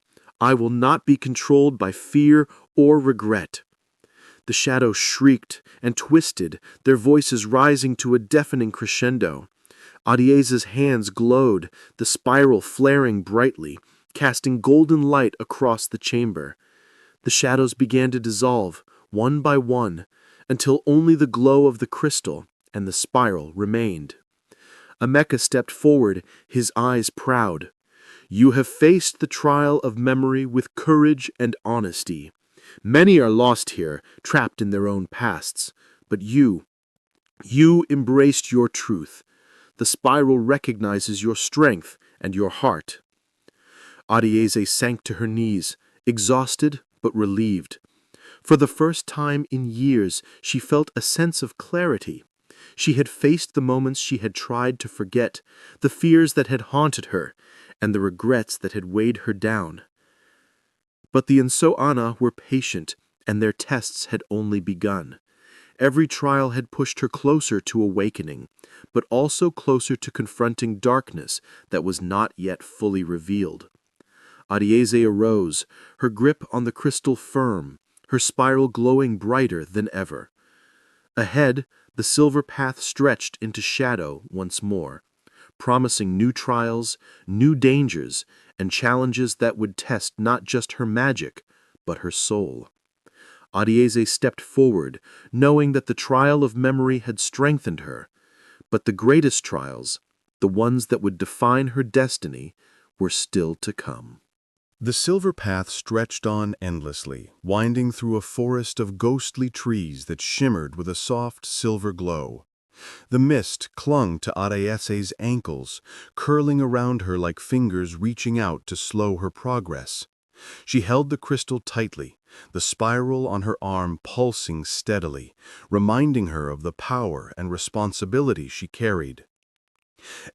I will not be controlled by fear or regret." The shadows shrieked and twisted, their voices rising to a deafening crescendo. Adieze's hands glowed, the spiral flaring brightly, casting golden light across the chamber. The shadows began to dissolve, one by one, until only the glow of the crystal and the spiral remained. Amaka stepped forward, his eyes proud. "You have faced the trial of memory with courage and honesty. Many are lost here, trapped in their own pasts. But you embraced your truth. The spiral recognizes your strength and your heart." Adieze sank to her knees, exhausted but relieved. For the first time in years, she felt a sense of clarity. She had faced the moments she had tried to forget, the fears that had haunted her, and the regrets that had weighed her down. But the Nsoana were patient, and their tests had only begun. Every trial had pushed her closer to awakening, but also closer to confronting darkness that was not yet fully revealed. Adieze arose, her grip on the crystal firm, her spiral glowing brighter than ever. Ahead, the silver path stretched into shadow once more, promising new trials, new dangers, and challenges that would test not just her magic, but her soul. Adieze stepped forward, knowing that the trial of memory had strengthened her, but the greatest trials, the ones that would define her destiny, were still to come. The silver path stretched on endlessly, winding through a forest of ghostly trees that shimmered with a soft silver glow. The mist clung to Adieze's ankles, curling around her like fingers reaching out to slow her progress. She held the crystal tightly, the spiral on her arm pulsing steadily, reminding her of the power and responsibility she carried.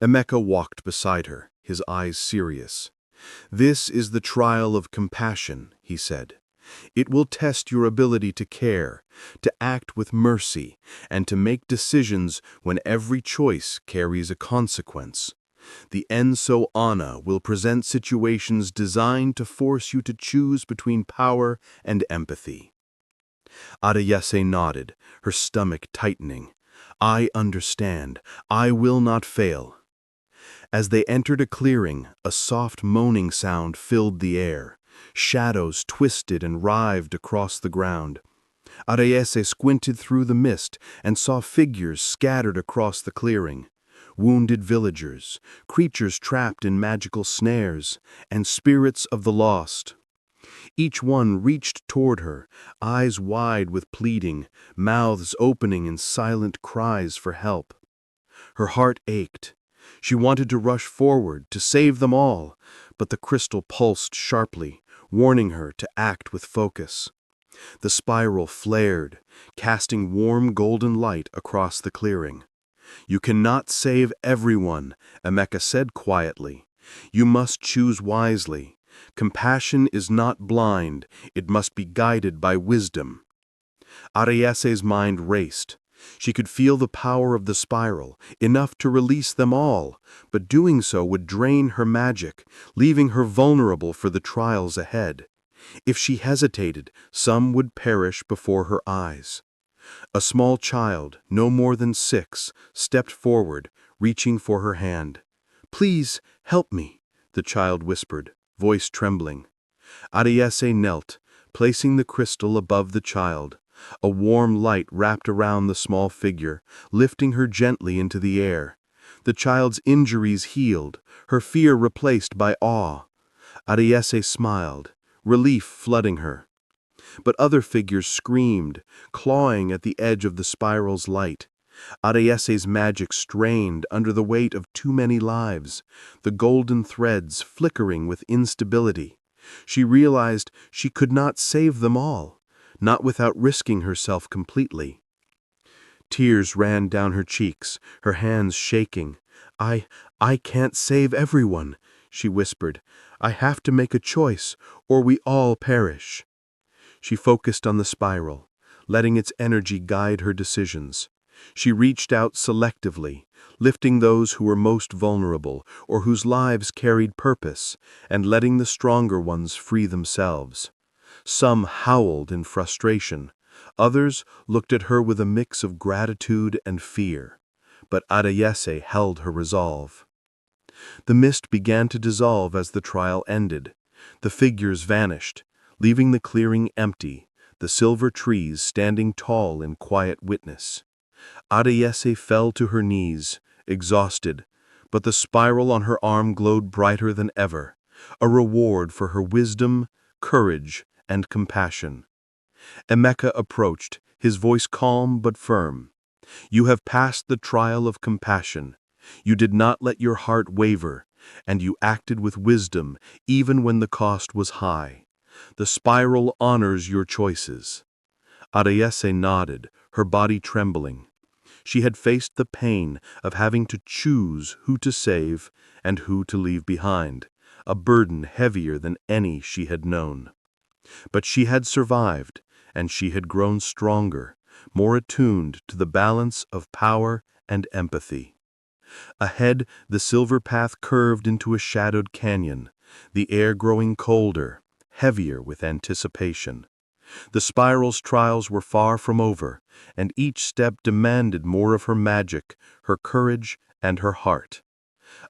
Amaka walked beside her, his eyes serious. "This is the trial of compassion," he said. "It will test your ability to care, to act with mercy, and to make decisions when every choice carries a consequence. The Nsoana will present situations designed to force you to choose between power and empathy." Adieze nodded, her stomach tightening. "I understand. I will not fail." As they entered a clearing, a soft moaning sound filled the air. Shadows twisted and writhed across the ground. Adieze squinted through the mist and saw figures scattered across the clearing. Wounded villagers, creatures trapped in magical snares, and spirits of the lost. Each one reached toward her, eyes wide with pleading, mouths opening in silent cries for help. Her heart ached. She wanted to rush forward, to save them all, but the crystal pulsed sharply, warning her to act with focus. The spiral flared, casting warm golden light across the clearing. "You cannot save everyone," Amaka said quietly. "You must choose wisely. Compassion is not blind, it must be guided by wisdom." Adieze's mind raced. She could feel the power of the spiral, enough to release them all, but doing so would drain her magic, leaving her vulnerable for the trials ahead. If she hesitated, some would perish before her eyes. A small child, no more than 6, stepped forward, reaching for her hand. "Please, help me," the child whispered, voice trembling. Adieze knelt, placing the crystal above the child. A warm light wrapped around the small figure, lifting her gently into the air. The child's injuries healed, her fear replaced by awe. Adeyese smiled, relief flooding her. But other figures screamed, clawing at the edge of the spiral's light. Adeyese's magic strained under the weight of too many lives, the golden threads flickering with instability. She realized she could not save them all, not without risking herself completely. Tears ran down her cheeks, her hands shaking. I can't save everyone," she whispered. "I have to make a choice, or we all perish." She focused on the spiral, letting its energy guide her decisions. She reached out selectively, lifting those who were most vulnerable or whose lives carried purpose, and letting the stronger ones free themselves. Some howled in frustration. Others looked at her with a mix of gratitude and fear. But Adeyese held her resolve. The mist began to dissolve as the trial ended. The figures vanished, leaving the clearing empty, the silver trees standing tall in quiet witness. Adeyese fell to her knees, exhausted, but the spiral on her arm glowed brighter than ever, a reward for her wisdom, courage, and compassion. Amaka approached, his voice calm but firm. "You have passed the trial of compassion. You did not let your heart waver, and you acted with wisdom even when the cost was high. The spiral honors your choices." Adeyese nodded, her body trembling. She had faced the pain of having to choose who to save and who to leave behind, a burden heavier than any she had known. But she had survived, and she had grown stronger, more attuned to the balance of power and empathy. Ahead, the silver path curved into a shadowed canyon, the air growing colder, heavier with anticipation. The spiral's trials were far from over, and each step demanded more of her magic, her courage, and her heart.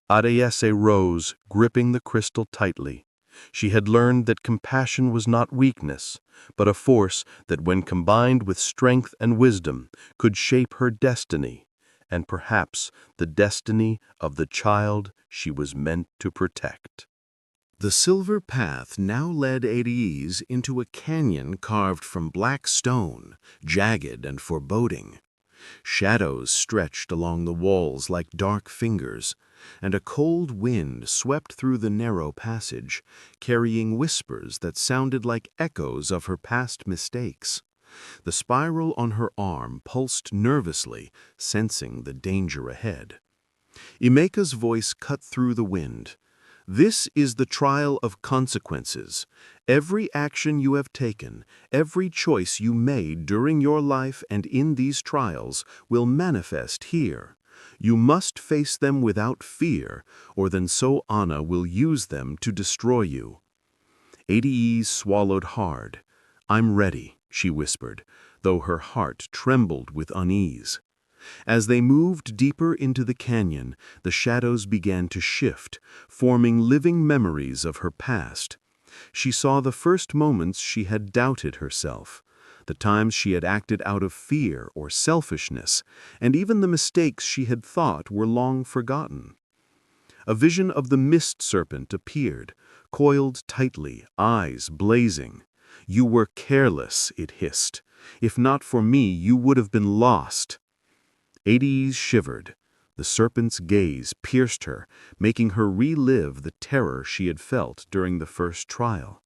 Adeyese rose, gripping the crystal tightly. She had learned that compassion was not weakness, but a force that, when combined with strength and wisdom, could shape her destiny, and perhaps the destiny of the child she was meant to protect. The silver path now led Adeyese into a canyon carved from black stone, jagged and foreboding. Shadows stretched along the walls like dark fingers, and a cold wind swept through the narrow passage, carrying whispers that sounded like echoes of her past mistakes. The spiral on her arm pulsed nervously, sensing the danger ahead. Emeka's voice cut through the wind. "This is the trial of consequences. Every action you have taken, every choice you made during your life and in these trials will manifest here. You must face them without fear, or then Ana will use them to destroy you." Adeyese swallowed hard. "I'm ready," she whispered, though her heart trembled with unease. As they moved deeper into the canyon, the shadows began to shift, forming living memories of her past. She saw the first moments she had doubted herself, the times she had acted out of fear or selfishness, and even the mistakes she had thought were long forgotten. A vision of the mist serpent appeared, coiled tightly, eyes blazing. "You were careless," it hissed. "If not for me, you would have been lost." Adeyese shivered. The serpent's gaze pierced her, making her relive the terror she had felt during the first trial.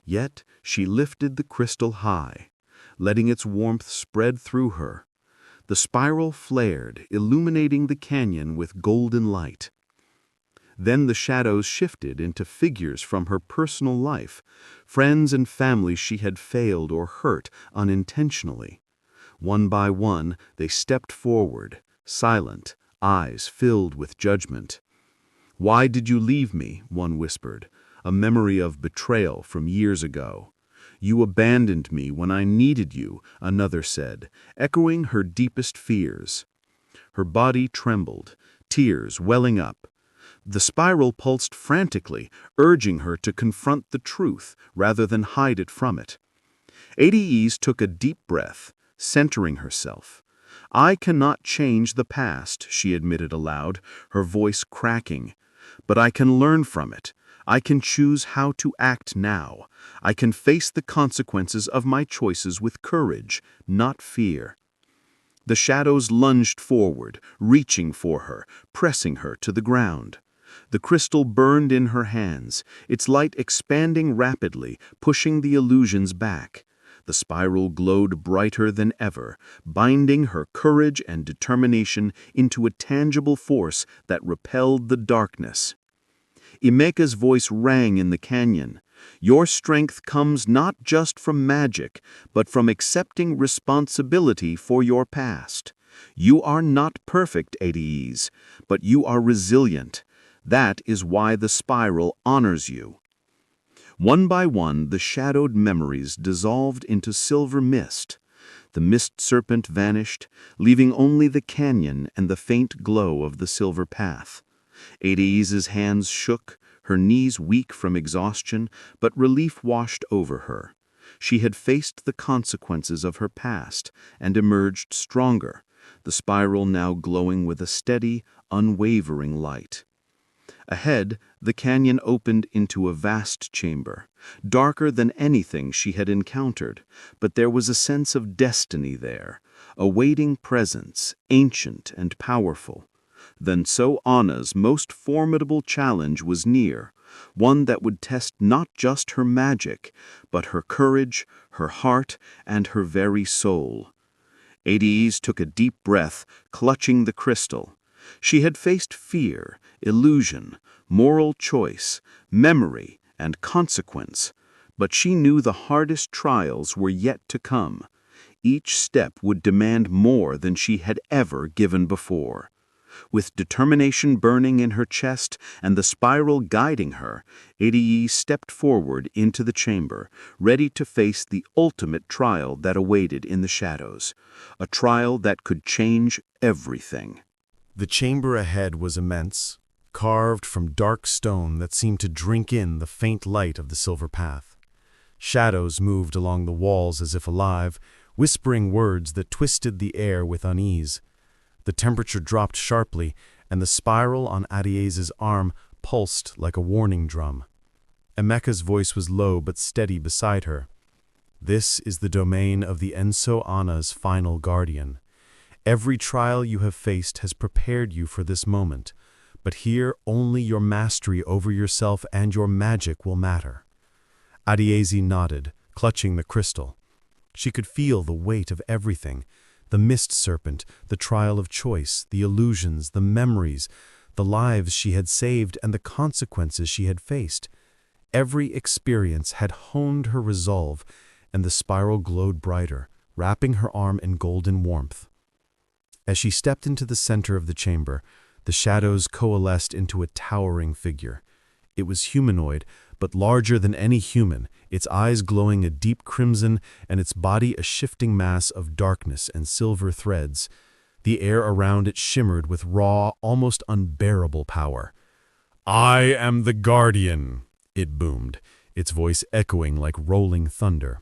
Yet she lifted the crystal high, letting its warmth spread through her. The spiral flared, illuminating the canyon with golden light. Then the shadows shifted into figures from her personal life, friends and family she had failed or hurt unintentionally. One by one, they stepped forward, silent, eyes filled with judgment. "Why did you leave me?" one whispered, a memory of betrayal from years ago. "You abandoned me when I needed you," another said, echoing her deepest fears. Her body trembled, tears welling up. The spiral pulsed frantically, urging her to confront the truth rather than hide it from it. Ades took a deep breath, centering herself. "I cannot change the past," she admitted aloud, her voice cracking. "But I can learn from it. I can choose how to act now. I can face the consequences of my choices with courage, not fear." The shadows lunged forward, reaching for her, pressing her to the ground. The crystal burned in her hands, its light expanding rapidly, pushing the illusions back. The spiral glowed brighter than ever, binding her courage and determination into a tangible force that repelled the darkness. Emeka's voice rang in the canyon. "Your strength comes not just from magic, but from accepting responsibility for your past. You are not perfect, Ades, but you are resilient. That is why the spiral honors you." One by one, the shadowed memories dissolved into silver mist. The mist serpent vanished, leaving only the canyon and the faint glow of the silver path. Ades's hands shook, her knees weak from exhaustion, but relief washed over her. She had faced the consequences of her past and emerged stronger, the spiral now glowing with a steady, unwavering light. Ahead, the canyon opened into a vast chamber, darker than anything she had encountered, but there was a sense of destiny there, a waiting presence, ancient and powerful. Then Anna's most formidable challenge was near, one that would test not just her magic, but her courage, her heart, and her very soul. Ades took a deep breath, clutching the crystal. She had faced fear, illusion, moral choice, memory, and consequence, but she knew the hardest trials were yet to come. Each step would demand more than she had ever given before. With determination burning in her chest and the spiral guiding her, Ades stepped forward into the chamber, ready to face the ultimate trial that awaited in the shadows, a trial that could change everything. The chamber ahead was immense, carved from dark stone that seemed to drink in the faint light of the silver path. Shadows moved along the walls as if alive, whispering words that twisted the air with unease. The temperature dropped sharply, and the spiral on Ades's arm pulsed like a warning drum. Emeka's voice was low but steady beside her. "This is the domain of the Anna's final guardian. Every trial you have faced has prepared you for this moment, but here only your mastery over yourself and your magic will matter." Ades nodded, clutching the crystal. She could feel the weight of everything: the mist serpent, the trial of choice, the illusions, the memories, the lives she had saved, and the consequences she had faced. Every experience had honed her resolve, and the spiral glowed brighter, wrapping her arm in golden warmth. As she stepped into the center of the chamber, the shadows coalesced into a towering figure. It was humanoid, but larger than any human, its eyes glowing a deep crimson and its body a shifting mass of darkness and silver threads. The air around it shimmered with raw, almost unbearable power. "I am the Guardian," it boomed, its voice echoing like rolling thunder.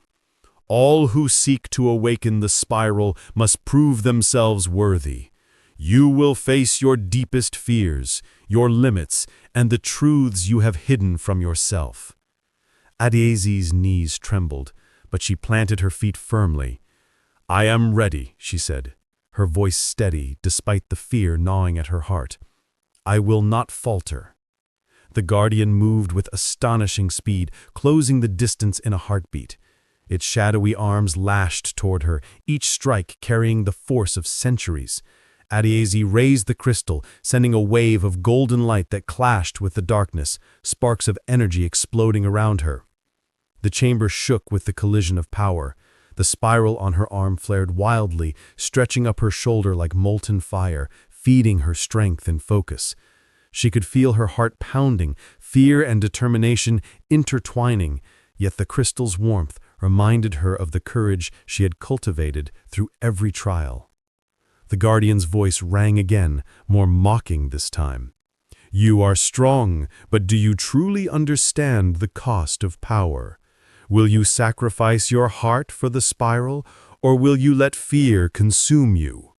"All who seek to awaken the spiral must prove themselves worthy. You will face your deepest fears, your limits, and the truths you have hidden from yourself." Ades's knees trembled, but she planted her feet firmly. "I am ready," she said, her voice steady despite the fear gnawing at her heart. "I will not falter." The Guardian moved with astonishing speed, closing the distance in a heartbeat. Its shadowy arms lashed toward her, each strike carrying the force of centuries. Ades raised the crystal, sending a wave of golden light that clashed with the darkness, sparks of energy exploding around her. The chamber shook with the collision of power. The spiral on her arm flared wildly, stretching up her shoulder like molten fire, feeding her strength and focus. She could feel her heart pounding, fear and determination intertwining, yet the crystal's warmth reminded her of the courage she had cultivated through every trial. The Guardian's voice rang again, more mocking this time. "You are strong, but do you truly understand the cost of power? Will you sacrifice your heart for the spiral, or will you let fear consume you?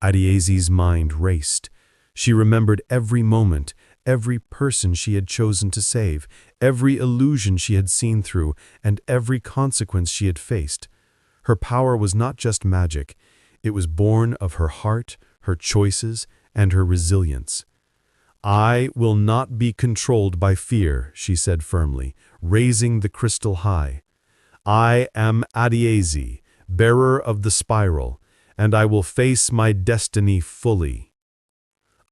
Adiezi's mind raced. She remembered every moment, every person she had chosen to save, every illusion she had seen through, and every consequence she had faced. Her power was not just magic. It was born of her heart, her choices, and her resilience. "I will not be controlled by fear," she said firmly, raising the crystal high. "I am Adiezi, bearer of the spiral, and I will face my destiny fully."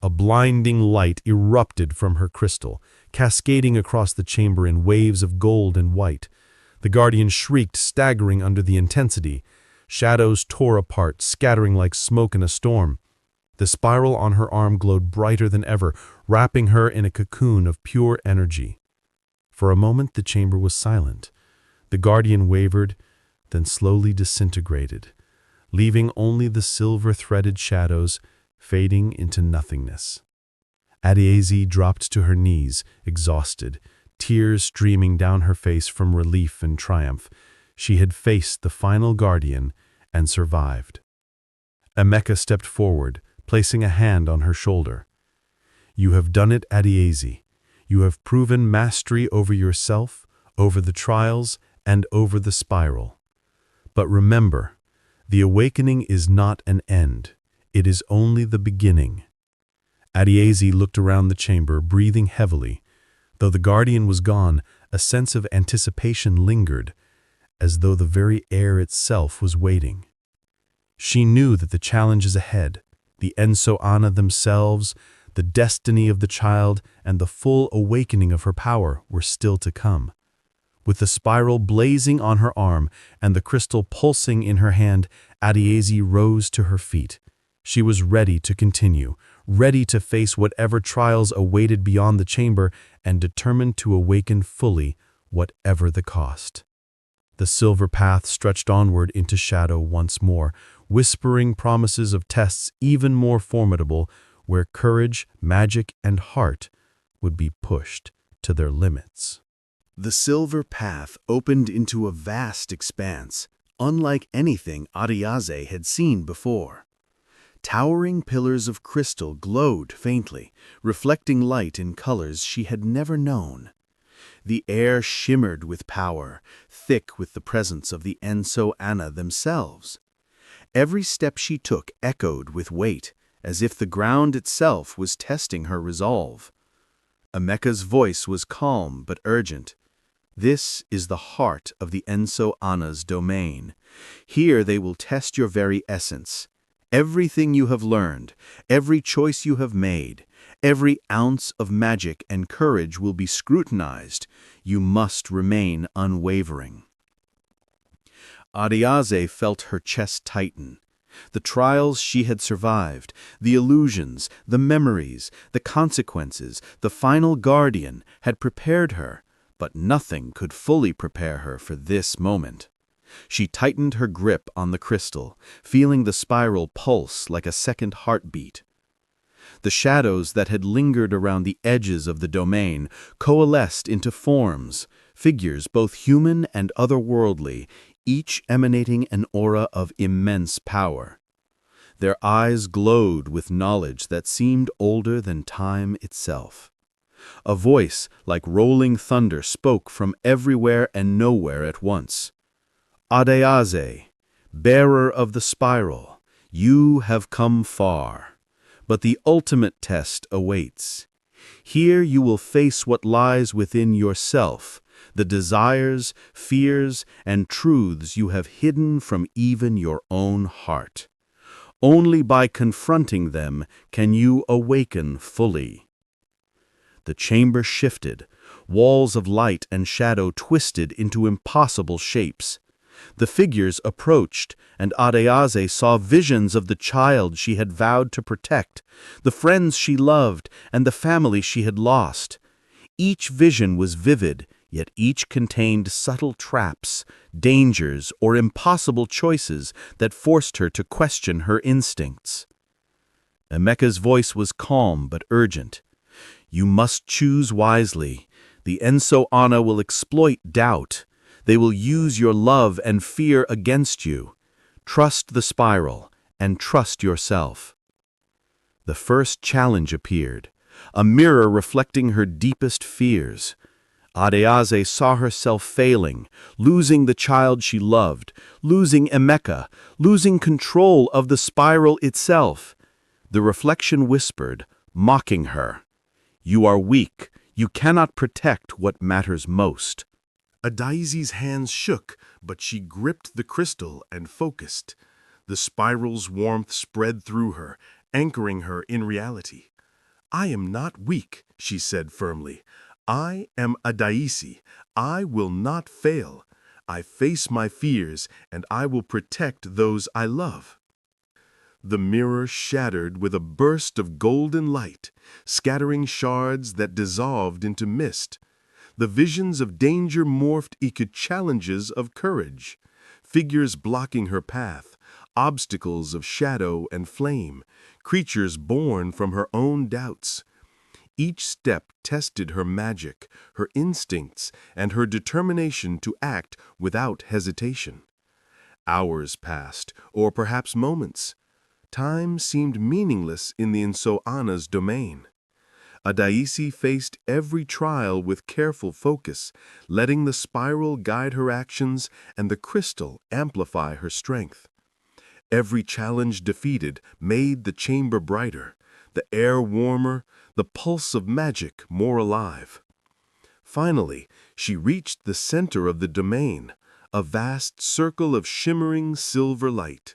A blinding light erupted from her crystal, cascading across the chamber in waves of gold and white. The guardian shrieked, staggering under the intensity. Shadows tore apart, scattering like smoke in a storm. The spiral on her arm glowed brighter than ever, wrapping her in a cocoon of pure energy. For a moment the chamber was silent. The guardian wavered, then slowly disintegrated, leaving only the silver-threaded shadows fading into nothingness. Adiezi dropped to her knees, exhausted, tears streaming down her face from relief and triumph. She had faced the final guardian and survived. Amaka stepped forward, placing a hand on her shoulder. "You have done it, Adiezi. You have proven mastery over yourself, over the trials, and over the spiral. But remember, the awakening is not an end. It is only the beginning." Adiezi looked around the chamber, breathing heavily. Though the guardian was gone, a sense of anticipation lingered, as though the very air itself was waiting. She knew that the challenges ahead, the Enso Ana themselves, the destiny of the child, and the full awakening of her power were still to come. With the spiral blazing on her arm and the crystal pulsing in her hand, Adiezi rose to her feet. She was ready to continue, ready to face whatever trials awaited beyond the chamber, and determined to awaken fully, whatever the cost. The silver path stretched onward into shadow once more, whispering promises of tests even more formidable, where courage, magic, and heart would be pushed to their limits. The silver path opened into a vast expanse, unlike anything Adiezi had seen before. Towering pillars of crystal glowed faintly, reflecting light in colors she had never known. The air shimmered with power, thick with the presence of the Enso Ana themselves. Every step she took echoed with weight, as if the ground itself was testing her resolve. Ameka's voice was calm but urgent. "This is the heart of the Enso Ana's domain. Here they will test your very essence. Everything you have learned, every choice you have made, every ounce of magic and courage will be scrutinized. You must remain unwavering." Adiezi felt her chest tighten. The trials she had survived, the illusions, the memories, the consequences, the final guardian had prepared her, but nothing could fully prepare her for this moment. She tightened her grip on the crystal, feeling the spiral pulse like a second heartbeat. The shadows that had lingered around the edges of the domain coalesced into forms, figures both human and otherworldly, each emanating an aura of immense power. Their eyes glowed with knowledge that seemed older than time itself. A voice like rolling thunder spoke from everywhere and nowhere at once. "Adiezi, bearer of the spiral, you have come far, but the ultimate test awaits. Here you will face what lies within yourself, the desires, fears, and truths you have hidden from even your own heart. Only by confronting them can you awaken fully." The chamber shifted, walls of light and shadow twisted into impossible shapes. The figures approached, and Adiezi saw visions of the child she had vowed to protect, the friends she loved, and the family she had lost. Each vision was vivid, yet each contained subtle traps, dangers, or impossible choices that forced her to question her instincts. Ameka's voice was calm but urgent. "You must choose wisely. The Enso Ana will exploit doubt. They will use your love and fear against you. Trust the spiral and trust yourself. The first challenge appeared, a mirror reflecting her deepest fears. Adeaze saw herself failing, losing the child she loved, losing Emeka, losing control of the spiral itself. The reflection whispered, mocking her, "You are weak. You cannot protect what matters most." Adaizi's hands shook, but she gripped the crystal and focused. The spiral's warmth spread through her, anchoring her in reality. "I am not weak," she said firmly. "I am Adaizi. I will not fail. I face my fears, and I will protect those I love." The mirror shattered with a burst of golden light, scattering shards that dissolved into mist. The visions of danger morphed into challenges of courage, figures blocking her path, obstacles of shadow and flame, creatures born from her own doubts. Each step tested her magic, her instincts, and her determination to act without hesitation. Hours passed, or perhaps moments. Time seemed meaningless in the Nsoana's domain. Adaizi faced every trial with careful focus, letting the spiral guide her actions and the crystal amplify her strength. Every challenge defeated made the chamber brighter, the air warmer, the pulse of magic more alive. Finally, she reached the center of the domain, a vast circle of shimmering silver light.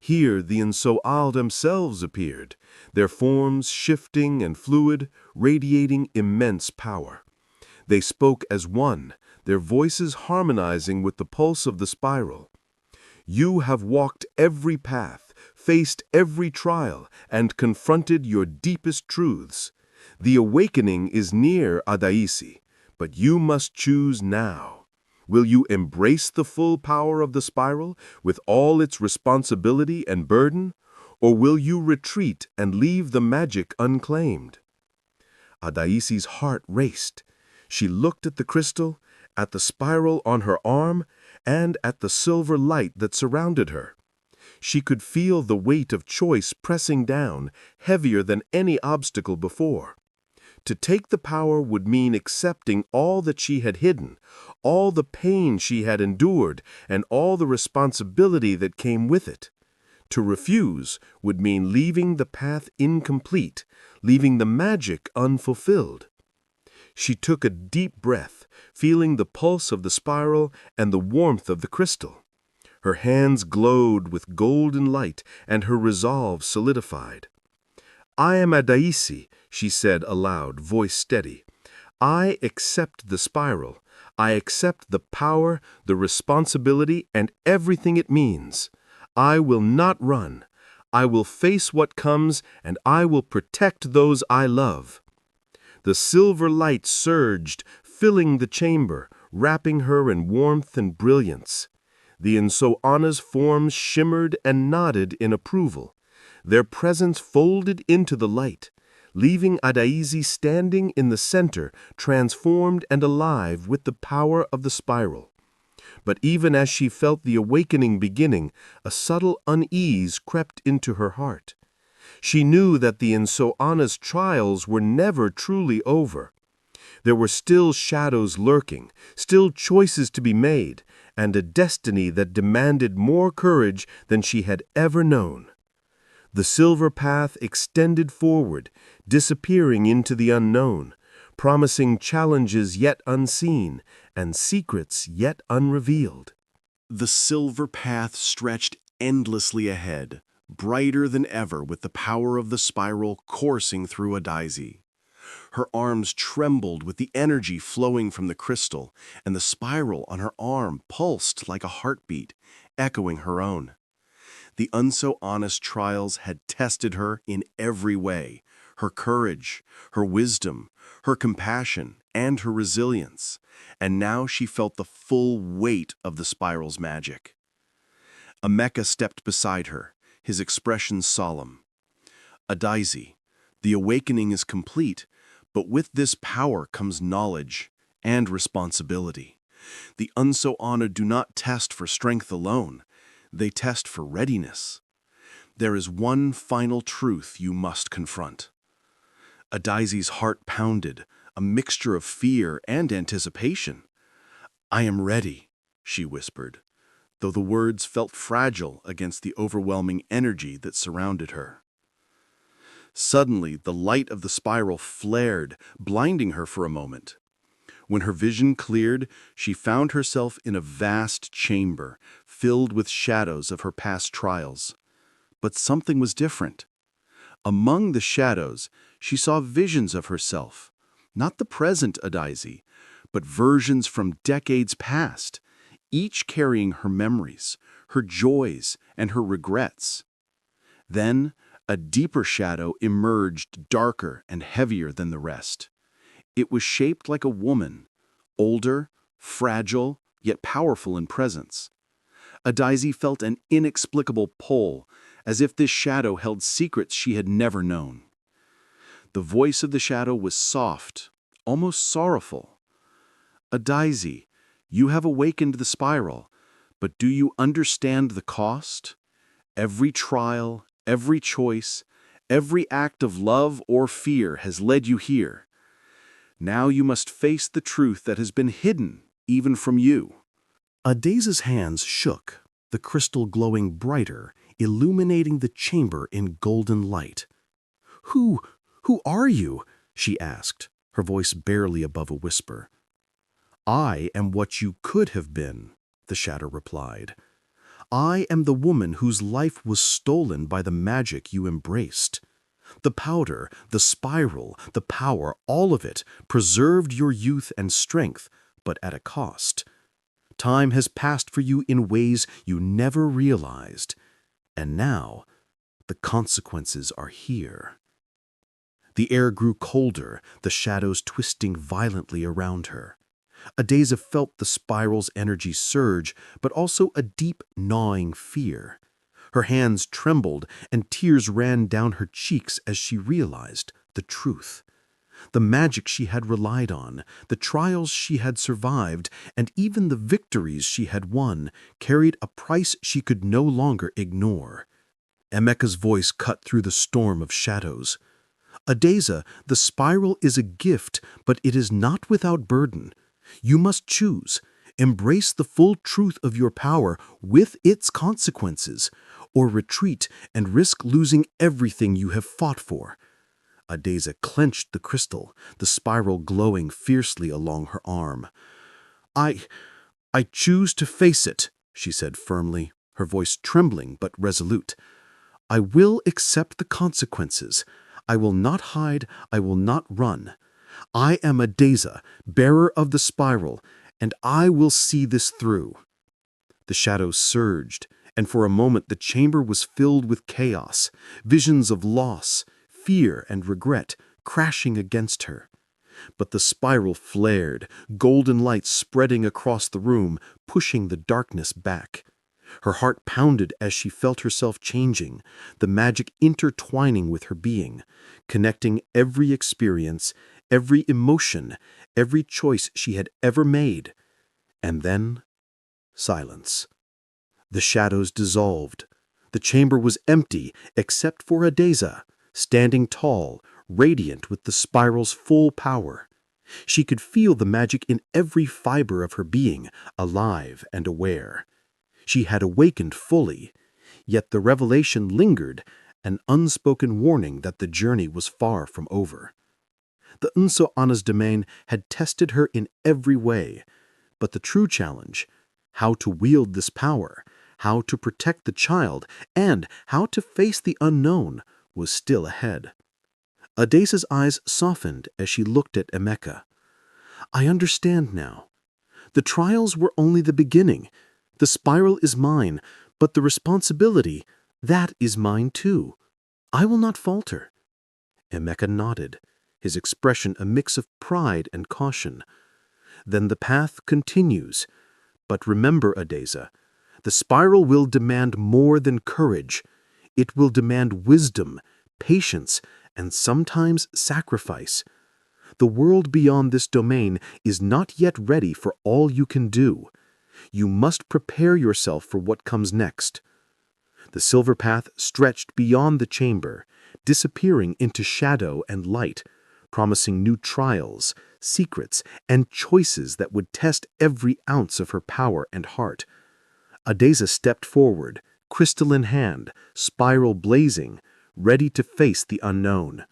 Here the Nsoal themselves appeared, their forms shifting and fluid, radiating immense power. They spoke as one, their voices harmonizing with the pulse of the spiral. "You have walked every path, faced every trial, and confronted your deepest truths. The awakening is near, Adaizi, but you must choose now. Will you embrace the full power of the spiral with all its responsibility and burden, or will you retreat and leave the magic unclaimed?" Adaizi's heart raced. She looked at the crystal, at the spiral on her arm, and at the silver light that surrounded her. She could feel the weight of choice pressing down, heavier than any obstacle before. To take the power would mean accepting all that she had hidden, all the pain she had endured, and all the responsibility that came with it. To refuse would mean leaving the path incomplete, leaving the magic unfulfilled. She took a deep breath, feeling the pulse of the spiral and the warmth of the crystal. Her hands glowed with golden light, and her resolve solidified. "I am Adaizi," she said aloud, voice steady. "I accept the spiral. I accept the power, the responsibility, and everything it means. I will not run. I will face what comes, and I will protect those I love." The silver light surged, filling the chamber, wrapping her in warmth and brilliance. The Nsoana's forms shimmered and nodded in approval. Their presence folded into the light, leaving Adaizi standing in the center, transformed and alive with the power of the spiral. But even as she felt the awakening beginning, a subtle unease crept into her heart. She knew that the Nsoana's trials were never truly over. There were still shadows lurking, still choices to be made, and a destiny that demanded more courage than she had ever known. The silver path extended forward, disappearing into the unknown, promising challenges yet unseen and secrets yet unrevealed. The silver path stretched endlessly ahead, brighter than ever with the power of the spiral coursing through Adaizi. Her arms trembled with the energy flowing from the crystal, and the spiral on her arm pulsed like a heartbeat, echoing her own. The Nsoana's trials had tested her in every way, her courage, her wisdom, her compassion, and her resilience, and now she felt the full weight of the spiral's magic. Amaka stepped beside her, his expression solemn. "Adaizi, the awakening is complete, but with this power comes knowledge and responsibility. The unso honored do not test for strength alone. They test for readiness. There is one final truth you must confront. Adaizi's heart pounded, a mixture of fear and anticipation. "I am ready," she whispered, though the words felt fragile against the overwhelming energy that surrounded her. Suddenly, the light of the spiral flared, blinding her for a moment. When her vision cleared, she found herself in a vast chamber, filled with shadows of her past trials. But something was different. Among the shadows, she saw visions of herself, not the present Adaizi, but versions from decades past, each carrying her memories, her joys, and her regrets. Then, a deeper shadow emerged, darker and heavier than the rest. It was shaped like a woman, older, fragile, yet powerful in presence. Adaizi felt an inexplicable pull, as if this shadow held secrets she had never known. The voice of the shadow was soft, almost sorrowful. "Adaizi, you have awakened the spiral, but do you understand the cost? Every trial, every choice, every act of love or fear has led you here. Now you must face the truth that has been hidden, even from you." Adaizi's hands shook, the crystal glowing brighter, illuminating the chamber in golden light. Who are you?" she asked, her voice barely above a whisper. "I am what you could have been," the shadow replied. "I am the woman whose life was stolen by the magic you embraced. The powder, the spiral, the power, all of it preserved your youth and strength, but at a cost. Time has passed for you in ways you never realized, and now the consequences are here." The air grew colder, the shadows twisting violently around her. Adaizi felt the spiral's energy surge, but also a deep, gnawing fear. Her hands trembled, and tears ran down her cheeks as she realized the truth. The magic she had relied on, the trials she had survived, and even the victories she had won, carried a price she could no longer ignore. Amaka's voice cut through the storm of shadows. "Adaizi, the spiral is a gift, but it is not without burden. You must choose. Embrace the full truth of your power with its consequences, or retreat and risk losing everything you have fought for." Adaizi clenched the crystal, the spiral glowing fiercely along her arm. I choose to face it," she said firmly, her voice trembling but resolute. "I will accept the consequences. I will not hide, I will not run. I am Adaizi, bearer of the spiral, and I will see this through." The shadows surged, and for a moment the chamber was filled with chaos, visions of loss, fear, and regret crashing against her. But the spiral flared, golden light spreading across the room, pushing the darkness back. Her heart pounded as she felt herself changing, the magic intertwining with her being, connecting every experience, every emotion, every choice she had ever made. And then, silence. The shadows dissolved. The chamber was empty except for Adaizi, standing tall, radiant with the spiral's full power. She could feel the magic in every fiber of her being, alive and aware. She had awakened fully, yet the revelation lingered, an unspoken warning that the journey was far from over. The Unso Ana's domain had tested her in every way, but the true challenge, how to wield this power, how to protect the child, and how to face the unknown, was still ahead. Adaizi's eyes softened as she looked at Amaka. "I understand now. The trials were only the beginning. The spiral is mine, but the responsibility, that is mine too. I will not falter." Amaka nodded, his expression a mix of pride and caution. "Then the path continues. But remember, Adaizi, the spiral will demand more than courage. It will demand wisdom, patience, and sometimes sacrifice. The world beyond this domain is not yet ready for all you can do. You must prepare yourself for what comes next. The silver path stretched beyond the chamber, disappearing into shadow and light, promising new trials, secrets, and choices that would test every ounce of her power and heart. Adeza stepped forward, crystal in hand, spiral blazing, ready to face the unknown.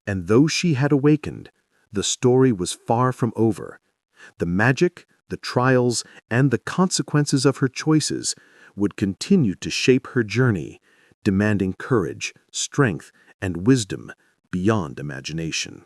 And though she had awakened, the story was far from over. The magic, the trials, and the consequences of her choices would continue to shape her journey, demanding courage, strength, and wisdom beyond imagination.